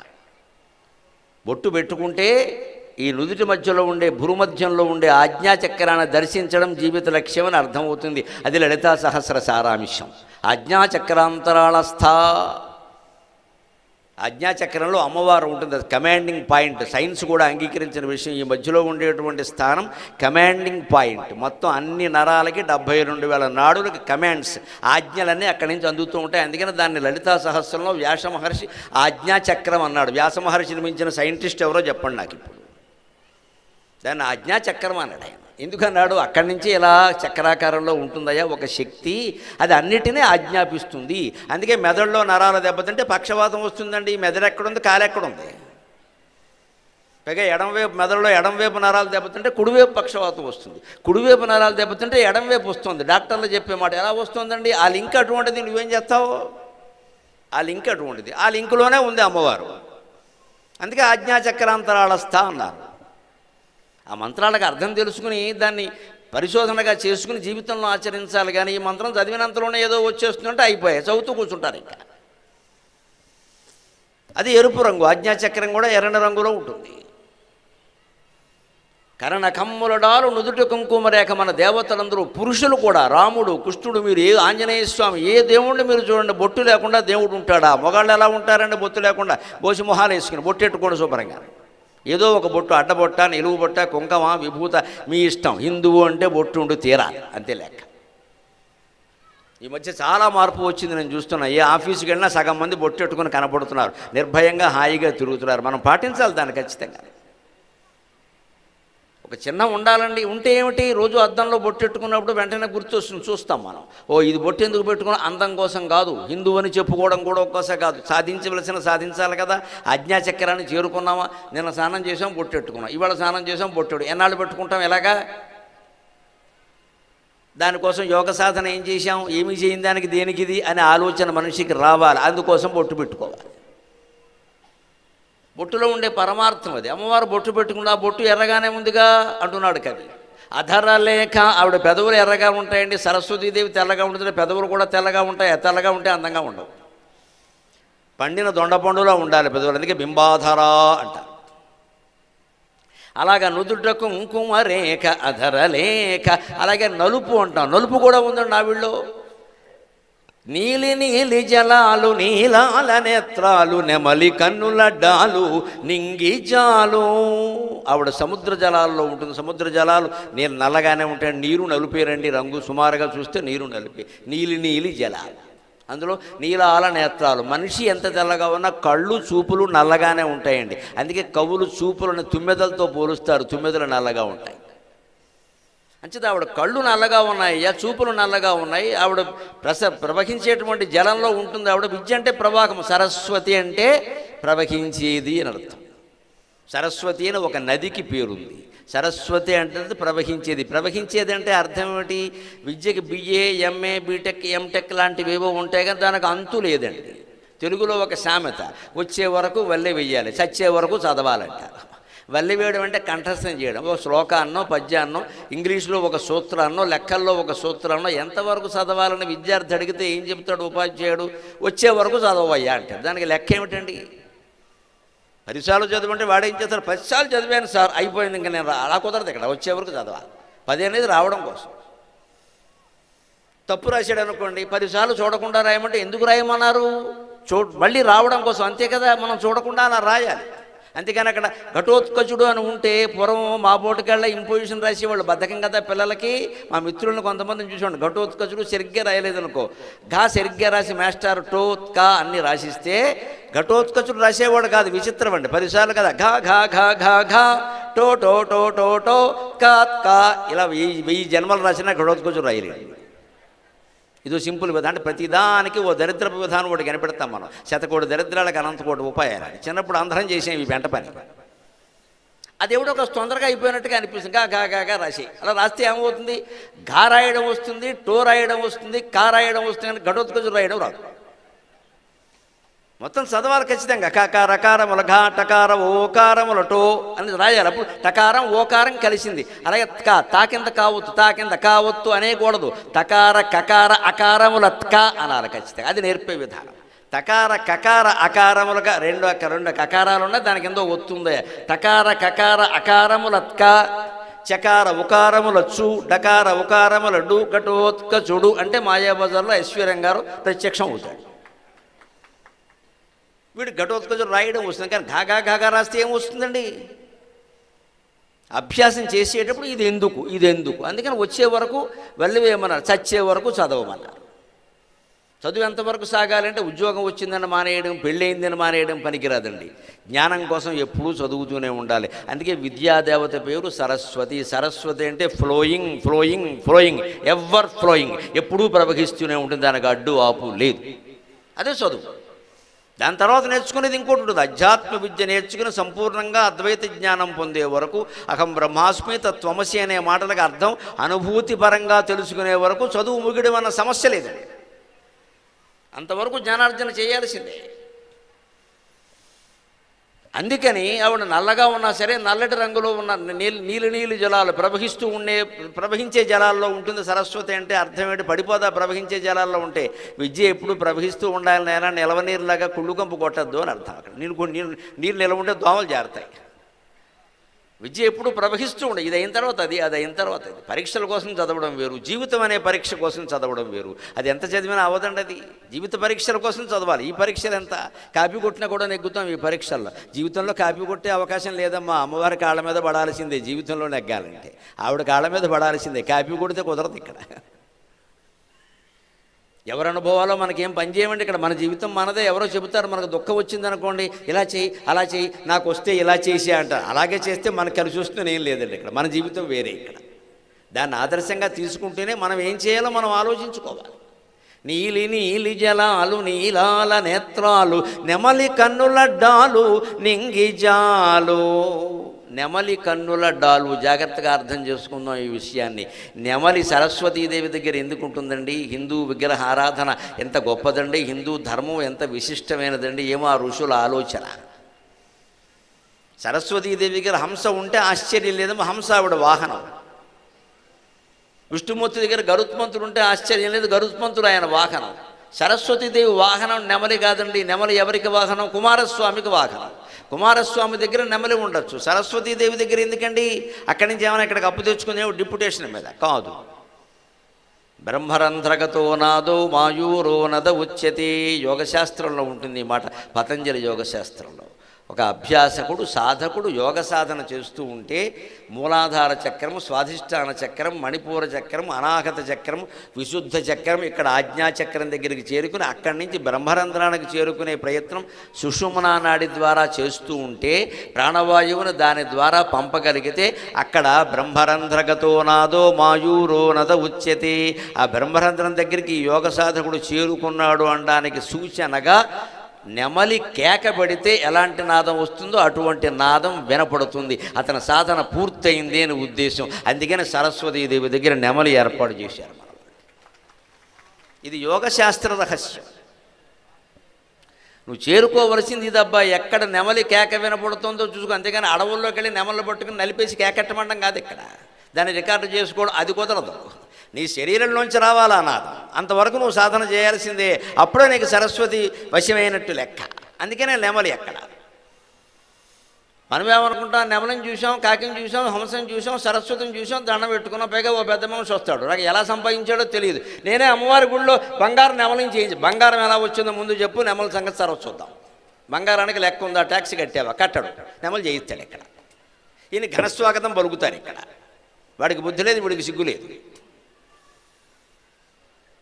బొట్టు పెట్టుకుంటే ఈ నుదుటి మధ్యలో ఉండే, భూమధ్యంలో ఉండే ఆజ్ఞాచక్రాన్ని దర్శించడం జీవిత లక్ష్యం అని అర్థమవుతుంది. అది లలితా సహస్ర సారాంశం. ఆజ్ఞాచక్రాంతరాళస్థ. ఆజ్ఞాచక్రంలో అమ్మవారు ఉంటుంది, అది కమాండింగ్ పాయింట్. సైన్స్ కూడా అంగీకరించిన విషయం. ఈ మధ్యలో ఉండేటువంటి స్థానం కమాండింగ్ పాయింట్. మొత్తం అన్ని నరాలకి 72,000 నాడులకి కమాండ్స్, ఆజ్ఞలన్నీ అక్కడి నుంచి అందుతూ ఉంటాయి. అందుకని దాన్ని లలితా సహస్రంలో వ్యాస మహర్షి ఆజ్ఞాచక్రం అన్నాడు. వ్యాస మహర్షిని మించిన సైంటిస్ట్ ఎవరో చెప్పండి నాకు ఇప్పుడు. దాన్ని ఆజ్ఞాచక్రం అన్నాడు ఆయన. ఎందుకన్నాడు? అక్కడి నుంచి ఇలా చక్రాకారంలో ఉంటుందయ్యా ఒక శక్తి, అది అన్నిటినీ ఆజ్ఞాపిస్తుంది. అందుకే మెదడులో నరాల దెబ్బతింటే పక్షవాతం వస్తుందండి. మెదడు ఎక్కడుంది, కాలు ఎక్కడుంది? పైగా ఎడంవైపు, మెదడులో ఎడంవైపు నరాలు దెబ్బతింటే కుడివైపు పక్షవాతం వస్తుంది. కుడివైపు నరాలు దెబ్బతింటే ఎడంవైపు వస్తుంది. డాక్టర్లు చెప్పే మాట ఎలా వస్తుందండి? ఆ లింక్ అటువంటిది, నువ్వేం చేస్తావు? ఆ లింక్ అటువంటిది. ఆ లింకులోనే ఉంది అమ్మవారు. అందుకే ఆజ్ఞాచక్రాంతరాళస్థ అన్నారు. ఆ మంత్రాలకు అర్థం తెలుసుకుని దాన్ని పరిశోధనగా చేసుకుని జీవితంలో ఆచరించాలి. కానీ ఈ మంత్రం చదివినంతలోనే ఏదో వచ్చేస్తుందంటే అయిపోయాయి, చదువుతూ కూర్చుంటారు. ఇంకా అది ఎరుపు రంగు. ఆజ్ఞాచక్రం కూడా ఎర్రని రంగులో ఉంటుంది. కరణ కమ్ములడాలు నుదుటి కుంకుమ రేఖ. మన దేవతలందరూ, పురుషులు కూడా, రాముడు, కృష్ణుడు, మీరు ఏ ఆంజనేయ స్వామి, ఏ దేవుణ్ణి మీరు చూడండి, బొట్టు లేకుండా దేవుడు ఉంటాడా? మొగాళ్ళు ఎలా ఉంటారండి బొట్టు లేకుండా? బోసి మొహాలు వేసుకుని బొట్టెట్టుకోండి శుభ్రంగా. ఏదో ఒక బొట్టు, అడ్డబొట్ట, నిలువు బొట్ట, కుంకమ, విభూత, మీ ఇష్టం. హిందువు అంటే బొట్టు ఉండి తీరాలి, అంతే లెక్క. ఈ మధ్య చాలా మార్పు వచ్చింది, నేను చూస్తున్నా. ఏ ఆఫీసుకి వెళ్ళినా సగం మంది బొట్టెట్టుకుని కనపడుతున్నారు, నిర్భయంగా హాయిగా తిరుగుతున్నారు. మనం పాటించాలి దాన్ని ఖచ్చితంగా. ఒక చిన్న ఉండాలండి. ఉంటే ఏమిటి? రోజు అద్దంలో బొట్టెట్టుకున్నప్పుడు వెంటనే గుర్తొస్తుంది, చూస్తాం మనం. ఓ ఇది బొట్టు ఎందుకు పెట్టుకున్నా? అందం కోసం కాదు, హిందువు అని చెప్పుకోవడం కూడా ఒక్కోసారి కాదు. సాధించాలి కదా. ఆజ్ఞాచక్రాన్ని చేరుకున్నామా? నిన్న స్నానం చేసాం, బొట్టెట్టుకున్నాం. ఇవాళ స్నానం చేసాం, బొట్టెడు. ఎన్నాళ్ళు పెట్టుకుంటాం? ఎలాగా? దానికోసం యోగ సాధన ఏం చేశాం, ఏమి చేయని దానికి దేనికిది అనే ఆలోచన మనిషికి రావాలి. అందుకోసం బొట్టు పెట్టుకోవాలి. బొట్టులో ఉండే పరమార్థం అది. అమ్మవారు బొట్టు పెట్టుకున్న ఆ బొట్టు ఎర్రగానే ఉందిగా అంటున్నాడు కవి. అధరలేఖ. ఆవిడ పెదవులు ఎర్రగా ఉంటాయండి. సరస్వతీదేవి తెల్లగా ఉంటుంది, పెదవులు కూడా తెల్లగా ఉంటాయి. తెల్లగా ఉంటే అందంగా ఉండవు. పండిన దొండపండులో ఉండాలి పెదవులు, అందుకే బింబాధర అంటారు. అలాగా నుదుట కుంకుమ రేఖ అధరలేఖ. అలాగే నలుపు అంటాం. నలుపు కూడా ఉందండి ఆవిడలో. నీలి నీలి జలాలు, నీలాల నేత్రాలు, నెమలి కన్నులడ్డాలు, నింగి జాలు. ఆవిడ సముద్ర జలాల్లో ఉంటుంది. సముద్ర జలాలు నీరు నల్లగానే ఉంటాయి. నీరు నలుపేరండి రంగు. సుమారుగా చూస్తే నీరు నలిపే. నీలి నీలి జలాలు, అందులో నీలాల నేత్రాలు. మనిషి ఎంత తెల్లగా ఉన్నా కళ్ళు, చూపులు నల్లగానే ఉంటాయండి. అందుకే కవులు చూపులను తుమ్మెదలతో పోలుస్తారు. తుమ్మెదలు నల్లగా ఉంటాయి. అంచేత ఆవిడ కళ్ళు నల్లగా ఉన్నాయి, చూపులు నల్లగా ఉన్నాయి. ఆవిడ ప్రవహించేటువంటి జలంలో ఉంటుంది. ఆవిడ విద్య అంటే ప్రవాహం. సరస్వతి అంటే ప్రవహించేది అని అర్థం. సరస్వతి అని ఒక నదికి పేరుంది. సరస్వతి అంటే ప్రవహించేది. ప్రవహించేది అంటే అర్థం ఏమిటి? విద్యకి బిఏ, ఎంఏ, బీటెక్, ఎంటెక్ లాంటివి ఏవో ఉంటాయి కానీ దానికి అంతు లేదండి. తెలుగులో ఒక సామెత, వచ్చే వరకు వల్లె వెయ్యాలి, చచ్చే వరకు చదవాలంట. వల్లె వేయడం అంటే కంఠస్థం చేయడం. ఒక శ్లోకాన్నో పద్యాన్నో, ఇంగ్లీష్లో ఒక సూత్రాన్నో, లెక్కల్లో ఒక సూత్రాన్నో ఎంతవరకు చదవాలని విద్యార్థి అడిగితే ఏం చెప్తాడు ఉపాధ్యాయుడు? వచ్చే వరకు చదవయ్యా అంటాడు. దానికి లెక్క ఏమిటండి? 10 సార్లు చదవంటే వాడేం చేస్తాడు? 10 సార్లు చదివాను సార్, అయిపోయింది, ఇంకా నేను అలా కుదరదు. ఇక్కడ వచ్చే వరకు చదవాలి. 10 అనేది రావడం కోసం. తప్పు రాశాడు అనుకోండి, 10 సార్లు చూడకుండా రాయమంటే ఎందుకు రాయమన్నారు? మళ్ళీ రావడం కోసం, అంతే కదా. మనం చూడకుండా అలా రాయాలి. అంతేకాని అక్కడ ఘటోత్కచుడు అని ఉంటే పూర్వం మా బోటుకెళ్ళ ఇంపోజిషన్ రాసేవాళ్ళు, బద్ధకం కదా పిల్లలకి. మా మిత్రులను కొంతమందిని చూసేవాడు, ఘటోత్కచుడు సరిగ్గా రాయలేదనుకో, ఘా సరిగ్గా రాసి మాస్టర్ టోత్కా అన్నీ రాసిస్తే ఘటోత్కచుడు రాసేవాడు కాదు. విచిత్రం అండి. 10 సార్లు కదా, ఘా ఘా ఘా ఘా ఘా టో టో టో టో టో కా కా, ఇలా 1000 జన్మలు రాసినా ఘటోత్కచుడు రాయలేదు. ఇదో సింపుల్ విధానం. అంటే ప్రతిదానికి ఓ దరిద్రపు విధానం ఒకటి కనిపెడతాం మనం. శతకోటి దరిద్రాలకు అనంతకోటి ఉపాయాలని చిన్నప్పుడు అందరం చేసాం ఈ వెంట పని. అదేవిడో ఒక తొందరగా అయిపోయినట్టుగా అనిపిస్తుంది. గా గా గా రాసి అలా రాస్తే ఏమవుతుంది? గా రాయడం వస్తుంది, టో రాయడం వస్తుంది, కా రాయడం వస్తుంది, కానీ ఘటోత్కచుడు రాయడం రాదు. మొత్తం చదవాలి ఖచ్చితంగా. కకార రకారముల ఘా టకార ఓకారముల టో అని రాయాలి. అప్పుడు టకారం ఓకారం కలిసింది. అలాగే తా కింద కావొత్తు, తా కింద కావొత్తు అనేకూడదు. టకార కకార అకారముల త్కా అనాలి ఖచ్చితంగా. అది నేర్పే విధానం. టకార కకార అకారములుగా రెండు కకారాలు ఉన్నాయి, దాని కింద ఒత్తుంది. టకార కకార అకారముల త్కా, చకార ఉకారముల చు, డకార ఉకారముల డు, ఘటోత్కచుడు అంటే మాయాబజార్లో ఐశ్వర్యం గారు ప్రత్యక్షం అవుతాడు. వీడు ఘటోత్కచుడు రాయడం వస్తుంది, కానీ ఘాగా ఘాగా రాస్తే ఏమొస్తుందండి? అభ్యాసం చేసేటప్పుడు ఇది ఎందుకు అందుకని వచ్చే వరకు వెళ్ళవేయమన్నారు, చచ్చే వరకు చదవమన్నారు. చదువు ఎంతవరకు సాగాలంటే ఉద్యోగం వచ్చిందని మానేయడం, పెళ్ళయిందని మానేయడం పనికిరాదండి. జ్ఞానం కోసం ఎప్పుడూ చదువుతూనే ఉండాలి. అందుకే విద్యాదేవత పేరు సరస్వతి. సరస్వతి అంటే flowing flowing flowing, ever flowing, ఎప్పుడూ ప్రవహిస్తూనే ఉంటుంది. దానికి అడ్డు ఆపు లేదు. అదే చదువు. దాని తర్వాత నేర్చుకునేది ఇంకోటి ఉంటుంది. అధ్యాత్మ విద్య నేర్చుకుని సంపూర్ణంగా అద్వైత జ్ఞానం పొందే వరకు, అహం బ్రహ్మాస్మి తత్వమసి అనే మాటలకు అర్థం అనుభూతి పరంగా తెలుసుకునే వరకు చదువు ముగిడం అన్న సమస్య లేదండి. అంతవరకు జ్ఞానార్జన చేయాల్సిందే. అందుకని ఆవిడ నల్లగా ఉన్నా సరే నల్లటి రంగులో ఉన్న నీలి జలాలు ప్రవహించే జలాల్లో ఉంటుంది సరస్వతి. అంటే అర్థం ఏంటి? పడిపోదా ప్రవహించే జలాల్లో ఉంటే? విద్య ఎప్పుడు ప్రవహిస్తూ ఉండాలి నాయన, నిలవనీరులాగా కుళ్ళు కంపు కొట్టద్దు అని అర్థం. అక్కడ నీరు నిలవ ఉంటే దోమలు జారుతాయి. విద్య ఎప్పుడు ప్రవహిస్తూ ఉండే. ఇది అయిన తర్వాత అది అయిన తర్వాత ఇది. పరీక్షల కోసం చదవడం వేరు, జీవితం అనే పరీక్ష కోసం చదవడం వేరు. అది ఎంత చదివినా అవదండి. అది జీవిత పరీక్షల కోసం చదవాలి. ఈ పరీక్షలు ఎంత కాపీ కొట్టినా కూడా నెగ్గుతాం ఈ పరీక్షల్లో. జీవితంలో కాపీ కొట్టే అవకాశం లేదమ్మా. అమ్మవారి కాళ్ళ మీద పడాల్సిందే జీవితంలో నెగ్గాలంటే. ఆవిడ కాళ్ళ మీద పడాల్సిందే, కాపీ కొడితే కుదరదు. ఇక్కడ ఎవరి అనుభవాలో మనకేం పని చేయమండి. ఇక్కడ మన జీవితం మనదే. ఎవరో చెబుతారు, మనకు దుఃఖం వచ్చిందనుకోండి, ఇలా చేయి అలా చేయి, నాకు వస్తే ఇలా చేసి అంటారు. అలాగే చేస్తే మనకు కలిసి వస్తుంది ఏం లేదండి. ఇక్కడ మన జీవితం వేరే. ఇక్కడ దాన్ని ఆదర్శంగా తీసుకుంటేనే మనం ఏం చేయాలో మనం ఆలోచించుకోవాలి. నీలి జలాలు నీలాల నేత్రాలు, నెమలి కన్నుల డాలు నింగిజాలు. నెమలి కన్నుల డాలు, జాగ్రత్తగా అర్థం చేసుకుందాం ఈ విషయాన్ని. నెమలి సరస్వతీదేవి దగ్గర ఎందుకు ఉంటుందండి? హిందూ విగ్రహ ఆరాధన ఎంత గొప్పదండి, హిందూ ధర్మం ఎంత విశిష్టమైనదండి. ఏమో ఆ ఋషుల ఆలోచన. సరస్వతీదేవి దగ్గర హంస ఉంటే ఆశ్చర్యం లేదమ్మా, హంస ఆవిడ వాహనం. విష్ణుమూర్తి దగ్గర గరుత్మంతుడు ఉంటే ఆశ్చర్యం లేదు, గరుత్మంతుడు ఆయన వాహనం. సరస్వతీదేవి వాహనం నెమలి కాదండి. నెమలి ఎవరికి వాహనం? కుమారస్వామికి వాహనం. కుమారస్వామి దగ్గర నెమలి ఉండొచ్చు, సరస్వతీదేవి దగ్గర ఎందుకండి? అక్కడి నుంచి ఏమైనా ఇక్కడికి అప్పు తెచ్చుకునే డిప్యుటేషన్ మీద కాదు. బ్రహ్మరంధ్రగతో నాదో మాయూరో నద ఉచ్యతే. యోగశాస్త్రంలో ఉంటుంది ఈ మాట, పతంజలి యోగశాస్త్రంలో. ఒక అభ్యాసకుడు సాధకుడు యోగ సాధన చేస్తూ ఉంటే మూలాధార చక్రం, స్వాధిష్టాన చక్రం, మణిపూర చక్రం, అనాహత చక్రం, విశుద్ధ చక్రం, ఇక్కడ ఆజ్ఞాచక్రం దగ్గరికి చేరుకుని అక్కడి నుంచి బ్రహ్మరంధ్రానికి చేరుకునే ప్రయత్నం సుషుమ్నా నాడి ద్వారా చేస్తూ ఉంటే ప్రాణవాయువును దాని ద్వారా పంపగలిగితే అక్కడ బ్రహ్మరంధ్రగతో నాదో మాయూరో నద ఉచ్యతే. ఆ బ్రహ్మరంధ్రం దగ్గరికి యోగ సాధకుడు చేరుకున్నాడు అనడానికి సూచనగా నెమలి కేక పెడితే ఎలాంటి నాదం వస్తుందో అటువంటి నాదం వినపడుతుంది. అతని సాధన పూర్తయింది అని ఉద్దేశం. అందుకని సరస్వతీదేవి దగ్గర నెమలి ఏర్పాటు చేశారు. ఇది యోగశాస్త్ర రహస్యం. నువ్వు చేరుకోవలసింది ఇదబ్బా, ఎక్కడ నెమలి కేక వినపడుతుందో చూసుకో. అంతేగాని అడవుల్లోకి వెళ్ళి నెమలు పట్టుకుని నలిపేసి కేకెట్టమండం కాదు ఇక్కడ. దాన్ని రికార్డు చేసుకోవడం అది కుదరదు. నీ శరీరంలోంచి రావాలా నాదం, అంతవరకు నువ్వు సాధన చేయాల్సిందే. అప్పుడే నీకు సరస్వతి వశమైనట్టు లెక్క. అందుకనే నెమలి ఎక్కడ. మనమేమనుకుంటాం, నెమలిని చూసాం, కాకిని చూసాం, హంసని చూసాం, సరస్వతిని చూసాం, దండం పెట్టుకున్నాం, పైగా ఓ పెద్ద మనిషి వస్తాడు, నాకు ఎలా సంపాదించాడో తెలియదు. నేనే అమ్మవారి గుడిలో బంగారం నెమలిని చేయించి, బంగారం ఎలా వచ్చిందో ముందు చెప్పు, నెమల సంగతి తర్వాత చూద్దాం. బంగారానికి లెక్క ఉందా, ట్యాక్సీ కట్టావా, కట్టడు, నెమలు చేయిస్తాడు ఇక్కడ. ఈయన ఘనస్వాగతం పలుకుతారు ఇక్కడ. వాడికి బుద్ధి లేదు, వీడికి సిగ్గు లేదు.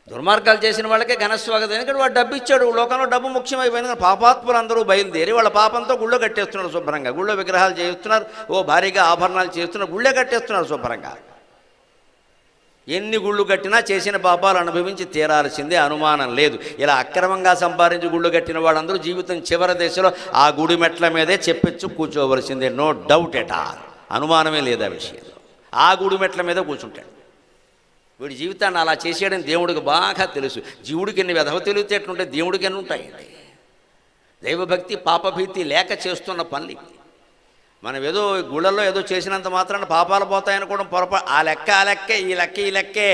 దుర్మార్గాలు చేసిన వాళ్ళకే ఘనస్వాగతం. ఎందుకంటే వాడు డబ్బు ఇచ్చాడు, లోకంలో డబ్బు ముఖ్యమైపోయింది. కానీ పాపాత్ములు అందరూ బయలుదేరి వాళ్ళ పాపంతో గుళ్ళో కట్టేస్తున్నారు శుభ్రంగా. గుళ్ళో విగ్రహాలు చేస్తున్నారు, ఓ భారీగా ఆభరణాలు చేస్తున్నారు, గుళ్ళే కట్టేస్తున్నారు శుభ్రంగా. ఎన్ని గుళ్ళు కట్టినా చేసిన పాపాలు అనుభవించి తీరాల్సిందే, అనుమానం లేదు. ఇలా అక్రమంగా సంపాదించి గుళ్ళు కట్టిన వాళ్ళందరూ జీవితం చివరి దశలో ఆ గుడి మెట్ల మీదే చెప్పచ్చు కూర్చోవలసిందే. నో డౌట్ ఎట్ ఆల్, అనుమానమే లేదు ఆ విషయంలో. ఆ గుడి మెట్ల మీద కూర్చుంటాడు. వీడి జీవితాన్ని అలా చేసేయడం దేవుడికి బాగా తెలుసు. జీవుడికి ఎన్ని వెధవ తెలివితేటలుంటే దేవుడికి ఎన్ని ఉంటాయండి. దైవభక్తి పాపభీతి లేక చేస్తున్న పనులు. మనం ఏదో గుళ్ళల్లో ఏదో చేసినంత మాత్రాన పాపాలు పోతాయనుకోవడం పొరపాటు. ఆ లెక్కే, ఈ లెక్కే,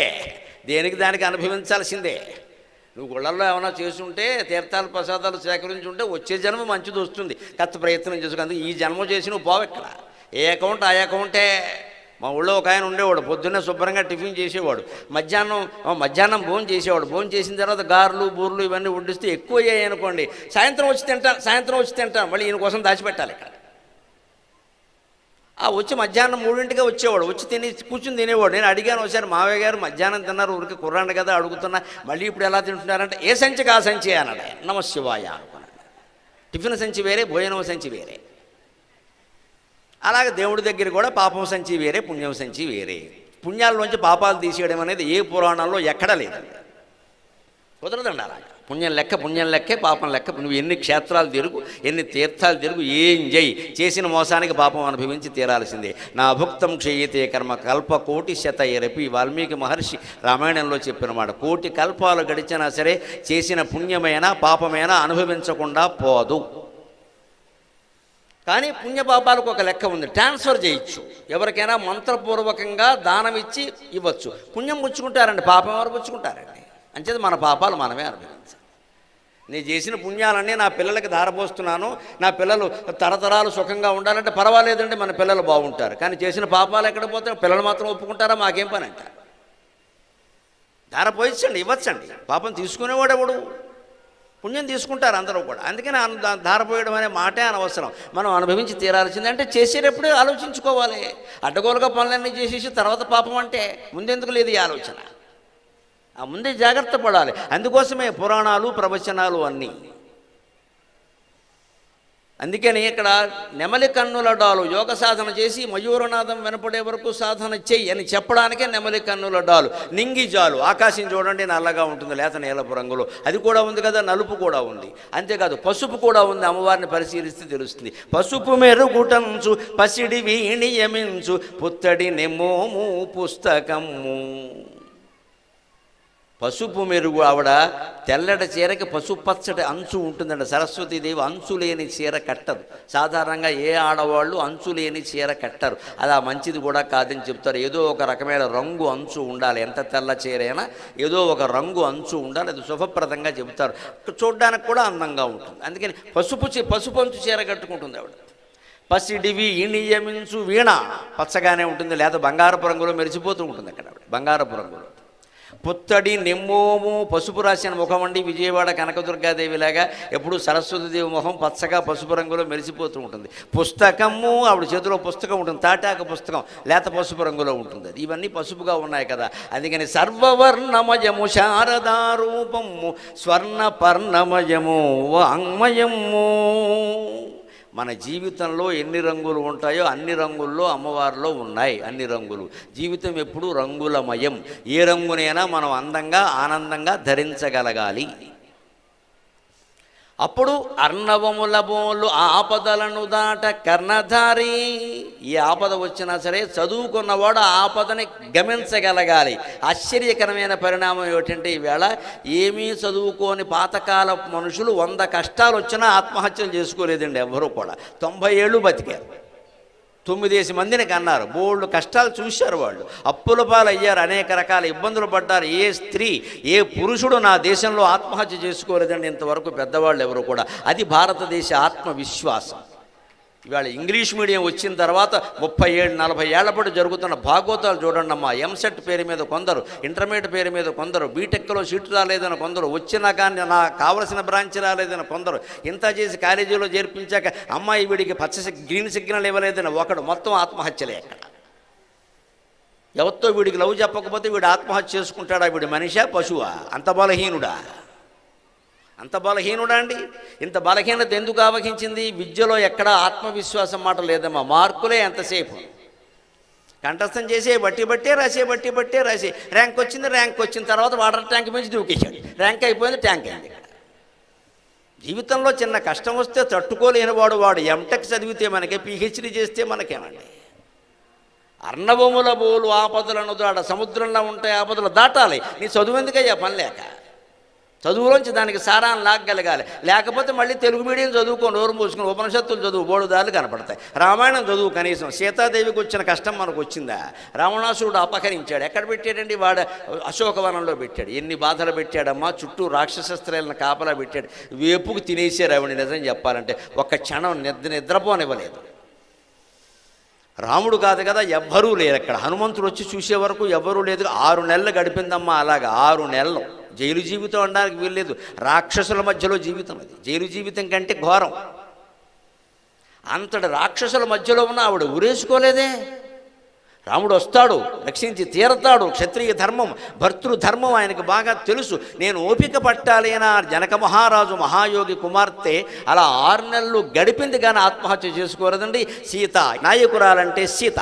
దేనికి దానికి అనుభవించాల్సిందే. నువ్వు గుళ్ళల్లో ఏమైనా చేస్తుంటే, తీర్థాలు ప్రసాదాలు సేకరించి ఉంటే వచ్చే జన్మ మంచిది వస్తుంది. కాస్త ప్రయత్నం చేసుకుందుకు ఈ జన్మ చేసి నువ్వు పోవెక్కడ. ఏ అకౌంట్ ఆ అకౌంటే. మా ఊళ్ళో ఒక ఆయన ఉండేవాడు, పొద్దున్నే శుభ్రంగా టిఫిన్ చేసేవాడు, మధ్యాహ్నం భోజనం చేసేవాడు. భోజనం చేసిన తర్వాత గారెలు బూర్లు ఇవన్నీ వడ్డిస్తే ఎక్కువ అయ్యాయి అనుకోండి, సాయంత్రం వచ్చి తింటాను మళ్ళీ ఈయన కోసం దాచిపెట్టాలి ఇక్కడ. వచ్చి మధ్యాహ్నం 3ంటికే వచ్చేవాడు, వచ్చి కూర్చుని తినేవాడు. నేను అడిగాను ఒకసారి, మావయ్య గారు మధ్యాహ్నం తిన్నారు, ఊరికి కుర్రాండి కదా అడుగుతున్నా, మళ్ళీ ఇప్పుడు ఎలా తింటున్నారంటే ఏ సంచికి ఆ సంచి అన్నాడు. నమశివాయ అనుకున్నాడు. టిఫిన్ సంచి వేరే, భోజనం సంచి వేరే. అలాగే దేవుడి దగ్గర కూడా పాపం సంచి వేరే, పుణ్యం సంచి వేరే. పుణ్యాల్లోంచి పాపాలు తీసేయడం అనేది ఏ పురాణంలో ఎక్కడా లేదండి, కుదరదండి. అలాగే పుణ్యం లెక్కే, పాపం లెక్క. నువ్వు ఎన్ని క్షేత్రాలు తిరుగు, ఎన్ని తీర్థాలు తిరుగు, ఏం చేయి, చేసిన మోసానికి పాపం అనుభవించి తీరాల్సిందే. నా భుక్తం క్షయతే కర్మ కల్ప కోటి శతైరపి. వాల్మీకి మహర్షి రామాయణంలో చెప్పిన మాట. 1,000,000 కల్పాలు గడిచినా సరే చేసిన పుణ్యమైనా పాపమైనా అనుభవించకుండా పోదు. కానీ పుణ్యపాపాలకు ఒక లెక్క ఉంది, ట్రాన్స్ఫర్ చేయొచ్చు. ఎవరికైనా మంత్రపూర్వకంగా దానం ఇచ్చి ఇవ్వచ్చు. పుణ్యం పుచ్చుకుంటారండి, పాపం ఎవరు పుచ్చుకుంటారండి. అంచేది మన పాపాలు మనమే అనుభవించాలి. నేను చేసిన పుణ్యాలన్నీ నా పిల్లలకి ధారపోస్తున్నాను, నా పిల్లలు తరతరాలు సుఖంగా ఉండాలంటే పర్వాలేదండి, మన పిల్లలు బాగుంటారు. కానీ చేసిన పాపాలు ఎక్కడ పోతే పిల్లలు మాత్రం ఒప్పుకుంటారా, మాకేం పని అంటారు. ధారపోయించండి, ఇవ్వచ్చండి. పాపం తీసుకునేవాడు ఎవడు, పుణ్యం తీసుకుంటారు అందరూ కూడా. అందుకని ధారపోయడం అనే మాటే అనవసరం. మనం అనుభవించి తీరాల్సిందే. అంటే చేసేటప్పుడే ఆలోచించుకోవాలి. అడ్డగోలుగా పనులన్నీ చేసేసి తర్వాత పాపం అంటే ముందెందుకు లేదు ఈ ఆలోచన. ఆ ముందే జాగ్రత్త పడాలి. అందుకోసమే పురాణాలు ప్రవచనాలు అన్నీ. అందుకని ఇక్కడ నెమలి కన్నుల డాలు యోగ సాధన చేసి మయూరనాదం వినపడే వరకు సాధన చెయ్యి అని చెప్పడానికే నెమలి కన్నుల డాలు. నింగి జాలు, ఆకాశం చూడండి నల్లగా ఉంటుంది, లేత నీలపు రంగులో. అది కూడా ఉంది కదా, నలుపు కూడా ఉంది. అంతేకాదు పసుపు కూడా ఉంది. అమ్మవారిని పరిశీలిస్తే తెలుస్తుంది. పసుపు మెరుగుటంచు పసిడి వీణియమించు పుత్తడి నెమ్మోము పుస్తకము. పసుపు మెరుగు ఆవిడ తెల్లటి చీరకి పసుపు పచ్చటి అంచు ఉంటుందండి. సరస్వతీదేవి అంచు లేని చీర కట్టదు. సాధారణంగా ఏ ఆడవాళ్ళు అంచు లేని చీర కట్టరు. అది ఆ మంచిది కూడా కాదని చెప్తారు. ఏదో ఒక రకమైన రంగు అంచు ఉండాలి. ఎంత తెల్ల చీర అయినా ఏదో ఒక రంగు అంచు ఉండాలి. అది శుభప్రదంగా చెబుతారు. చూడ్డానికి కూడా అందంగా ఉంటుంది. అందుకని పసుపు అంచు చీర కట్టుకుంటుంది ఆవిడ. పసిడివి నియమించు వీణ పచ్చగానే ఉంటుంది, లేదా బంగారపు రంగులో మెరిసిపోతూ ఉంటుంది అక్కడ ఆవిడ. బంగారపు రంగులో పుత్తడి నెమ్మోము, పసుపు రాసిన ముఖం అండి. విజయవాడ కనకదుర్గాదేవిలాగా ఎప్పుడు సరస్వతీదేవి ముఖం పచ్చగా పసుపు రంగులో మెరిసిపోతూ ఉంటుంది. పుస్తకము, ఆవిడ చేతిలో పుస్తకం ఉంటుంది, తాటాక పుస్తకం, లేత పసుపు రంగులో ఉంటుంది. అది ఇవన్నీ పసుపుగా ఉన్నాయి కదా. అందుకని సర్వవర్ణమయము శారదారూపము స్వర్ణపర్ణమయము వాంగ్మయము. మన జీవితంలో ఎన్ని రంగులు ఉంటాయో అన్ని రంగుల్లో అమ్మవారిలో ఉన్నాయి. అన్ని రంగులు. జీవితం ఎప్పుడూ రంగులమయం. ఏ రంగునైనా మనం అందంగా ఆనందంగా ధరించగలగాలి. అప్పుడు అర్ణవముల బోలు ఆపదలను దాట కర్ణధారి. ఈ ఆపద వచ్చినా సరే చదువుకున్నవాడు ఆ ఆపదని గమనించగలగాలి. ఆశ్చర్యకరమైన పరిణామం ఏమిటంటే, ఈవేళ ఏమీ చదువుకోని పాతకాల మనుషులు 100 కష్టాలు వచ్చినా ఆత్మహత్యలు చేసుకోలేదండి ఎవ్వరూ కూడా. 90 ఏళ్ళు బతికారు. 9 మందిని కన్నారు. బోల్డ్ కష్టాలు చూశారు. వాళ్ళు అప్పుల పాలు అయ్యారు, అనేక రకాల ఇబ్బందులు పడ్డారు. ఏ స్త్రీ ఏ పురుషుడు నా దేశంలో ఆత్మహత్య చేసుకోలేదండి ఇంతవరకు పెద్దవాళ్ళు ఎవరు కూడా. అది భారతదేశ ఆత్మవిశ్వాసం. ఇవాళ ఇంగ్లీష్ మీడియం వచ్చిన తర్వాత 37-40 ఏళ్ల పాటు జరుగుతున్న భాగవతాలు చూడండి అమ్మా. ఎంసెట్ పేరు మీద కొందరు, ఇంటర్మీడియట్ పేరు మీద కొందరు, బీటెక్లో సీటు రాలేదని కొందరు, వచ్చినా కానీ నాకు కావలసిన బ్రాంచ్ రాలేదని కొందరు, ఇంత చేసి కాలేజీలో చేర్పించాక అమ్మాయి వీడికి గ్రీన్ సిగ్నల్ ఇవ్వలేదని ఒకడు. మొత్తం ఆత్మహత్యలే. ఎక్కడ ఎవరితో వీడికి లవ్ చెప్పకపోతే వీడు ఆత్మహత్య చేసుకుంటాడా? వీడి మనిషా పశువా? అంత బలహీనుడా? అంత బలహీనుడా అండి? ఇంత బలహీనత ఎందుకు ఆవహించింది? విద్యలో ఎక్కడ ఆత్మవిశ్వాసం మాట లేదమ్మా. మార్కులే ఎంతసేపు కంఠస్థం చేసే బట్టే రాసే ర్యాంక్ వచ్చిన తర్వాత వాటర్ ట్యాంక్ మించి దూకేశాడు. ర్యాంక్ అయిపోయింది, ట్యాంక్ అయింది. జీవితంలో చిన్న కష్టం వస్తే తట్టుకోలేని వాడు ఎంటెక్ చదివితే మనకే, పిహెచ్డీ చేస్తే మనకేమండి? అర్ణవముల బోలు ఆపదలను దాట, సముద్రంలో ఉంటాయి ఆపదలు దాటాలి. నీ చదువు ఎందుకయ్యా? పని లేక. చదువులోంచి దానికి సారాన్ని లాగగలగాలి. లేకపోతే మళ్ళీ తెలుగు మీడియం చదువుకొని నోరు మూసుకుని ఉపనిషత్తులు చదువు బోడుదారులు కనపడతాయి. రామాయణం చదువు కనీసం. సీతాదేవికి వచ్చిన కష్టం మనకు వచ్చిందా? రావణాసురుడు అపహరించాడు. ఎక్కడ పెట్టాడండి? వాడు అశోకవనంలో పెట్టాడు. ఎన్ని బాధలు పెట్టాడమ్మా! చుట్టూ రాక్షస స్త్రీలను కాపలా పెట్టాడు. వేపుకు తినేసారు ఆవిడ. నిజం చెప్పాలంటే ఒక్క క్షణం నిద్రపోనివ్వలేదు. రాముడు కాదు కదా, ఎవ్వరూ లేరు అక్కడ. హనుమంతుడు వచ్చి చూసే వరకు ఎవ్వరూ లేదు. 6 నెలలు గడిపిందమ్మా. అలాగా 6 నెలలు. జైలు జీవితం అనడానికి వీల్లేదు. రాక్షసుల మధ్యలో జీవితం అది. జైలు జీవితం కంటే ఘోరం. అంతటి రాక్షసుల మధ్యలో ఉన్న ఆవిడ ఉరేసుకోలేదే. రాముడు వస్తాడు, రక్షించి తీరతాడు. క్షత్రియ ధర్మం, భర్తృధర్మం ఆయనకు బాగా తెలుసు. నేను ఓపిక పట్టాలి అని జనక మహారాజు మహాయోగి కుమార్తె అలా 6 నెలలు గడిపింది కానీ ఆత్మహత్య చేసుకోలేదండి. సీత నాయకురాలంటే సీత.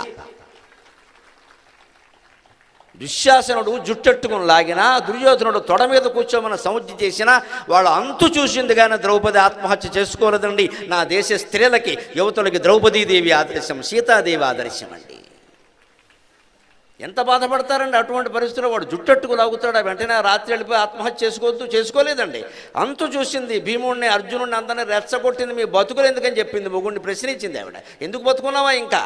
దుశ్శాసనుడు జుట్టెట్టుకుని లాగినా, దుర్యోధనుడు తొడ మీద కూర్చోమని సముజ్జి చేసినా వాళ్ళు అంతు చూసింది కానీ ద్రౌపది ఆత్మహత్య చేసుకోలేదండి. నా దేశ స్త్రీలకి, యువతులకి ద్రౌపదీదేవి ఆదర్శం, సీతాదేవి ఆదర్శం అండి. ఎంత బాధపడతారండి అటువంటి పరిస్థితుల్లో? వాడు జుట్టెట్టుకు లాగుతాడు. వెంటనే రాత్రి వెళ్ళిపోయి ఆత్మహత్య చేసుకోలేదండి. అంతు చూసింది. భీముడిని, అర్జునుడిని అందరినీ రెచ్చగొట్టింది. మీ బతుకులు ఎందుకని చెప్పింది. మొగుడిని ప్రశ్నించింది ఆవిడ. ఎందుకు బతుకున్నావా ఇంకా?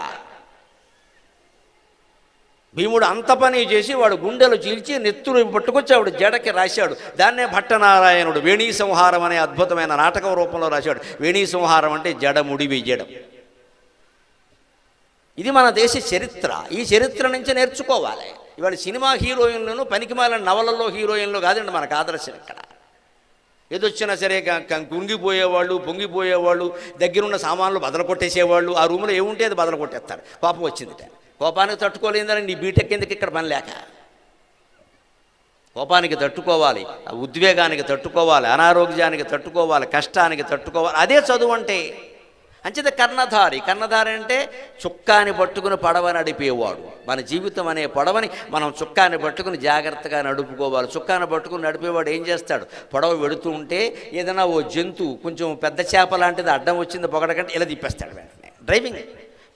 భీముడు అంత పని చేసి వాడు గుండెలు చీల్చి నెత్తురు పట్టుకొచ్చి ఆవిడ జడకి రాశాడు. దాన్నే భట్టనారాయణుడు వేణీ సంహారం అనే అద్భుతమైన నాటకం రూపంలో రాశాడు. వేణీ సంహారం అంటే జడ ముడి వేయడం. ఇది మన దేశ చరిత్ర. ఈ చరిత్ర నుంచి నేర్చుకోవాలి. ఇవాళ సినిమా హీరోయిన్లను, పనికిమాలిన నవలల్లో హీరోయిన్లు కాదండి మనకు ఆదర్శం. ఇక్కడ ఏదొచ్చినా సరే కుంగిపోయేవాళ్ళు, పొంగిపోయేవాళ్ళు, దగ్గరున్న సామాన్లు బదలు కొట్టేసేవాళ్ళు. ఆ రూమ్లో ఏముంటే అది బదలు కొట్టేస్తారు. కోపం వచ్చిందిట. కోపానికి తట్టుకోలేదని నీ బీటెక్ ఎందుకు ఇక్కడ పని లేక? కోపానికి తట్టుకోవాలి, ఉద్వేగానికి తట్టుకోవాలి, అనారోగ్యానికి తట్టుకోవాలి, కష్టానికి తట్టుకోవాలి. అదే చదువు అంటే. అంచేత కర్ణధారి. కర్ణధారి అంటే చుక్కాని పట్టుకుని పడవ నడిపేవాడు. మన జీవితం అనే పడవని మనం చుక్కాని పట్టుకుని జాగ్రత్తగా నడుపుకోవాలి. చుక్కాని పట్టుకుని నడిపేవాడు ఏం చేస్తాడు? పడవ వెడుతూ ఉంటే ఏదైనా ఓ జంతువు కొంచెం పెద్ద చేప లాంటిది అడ్డం వచ్చింది పొగడకంటే ఇలా తిప్పేస్తాడు. వెంటనే డ్రైవింగ్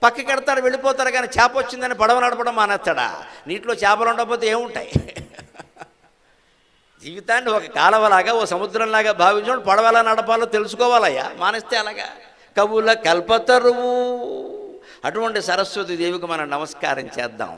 పక్కకి కడతాడు, వెళ్ళిపోతాడు. కానీ చేప వచ్చిందని పడవ నడపడం మానేస్తాడా? నీటిలో చేపలు ఉండకపోతే ఏముంటాయి? జీవితాన్ని ఒక కాలవలాగా, ఓ సముద్రంలాగా భావించడం. పడవ ఎలా నడపాలో తెలుసుకోవాలయ్యా. మానేస్తే అలాగా కవుల కల్పతరువు. అటువంటి సరస్వతి దేవికి మనం నమస్కారం చేద్దాం.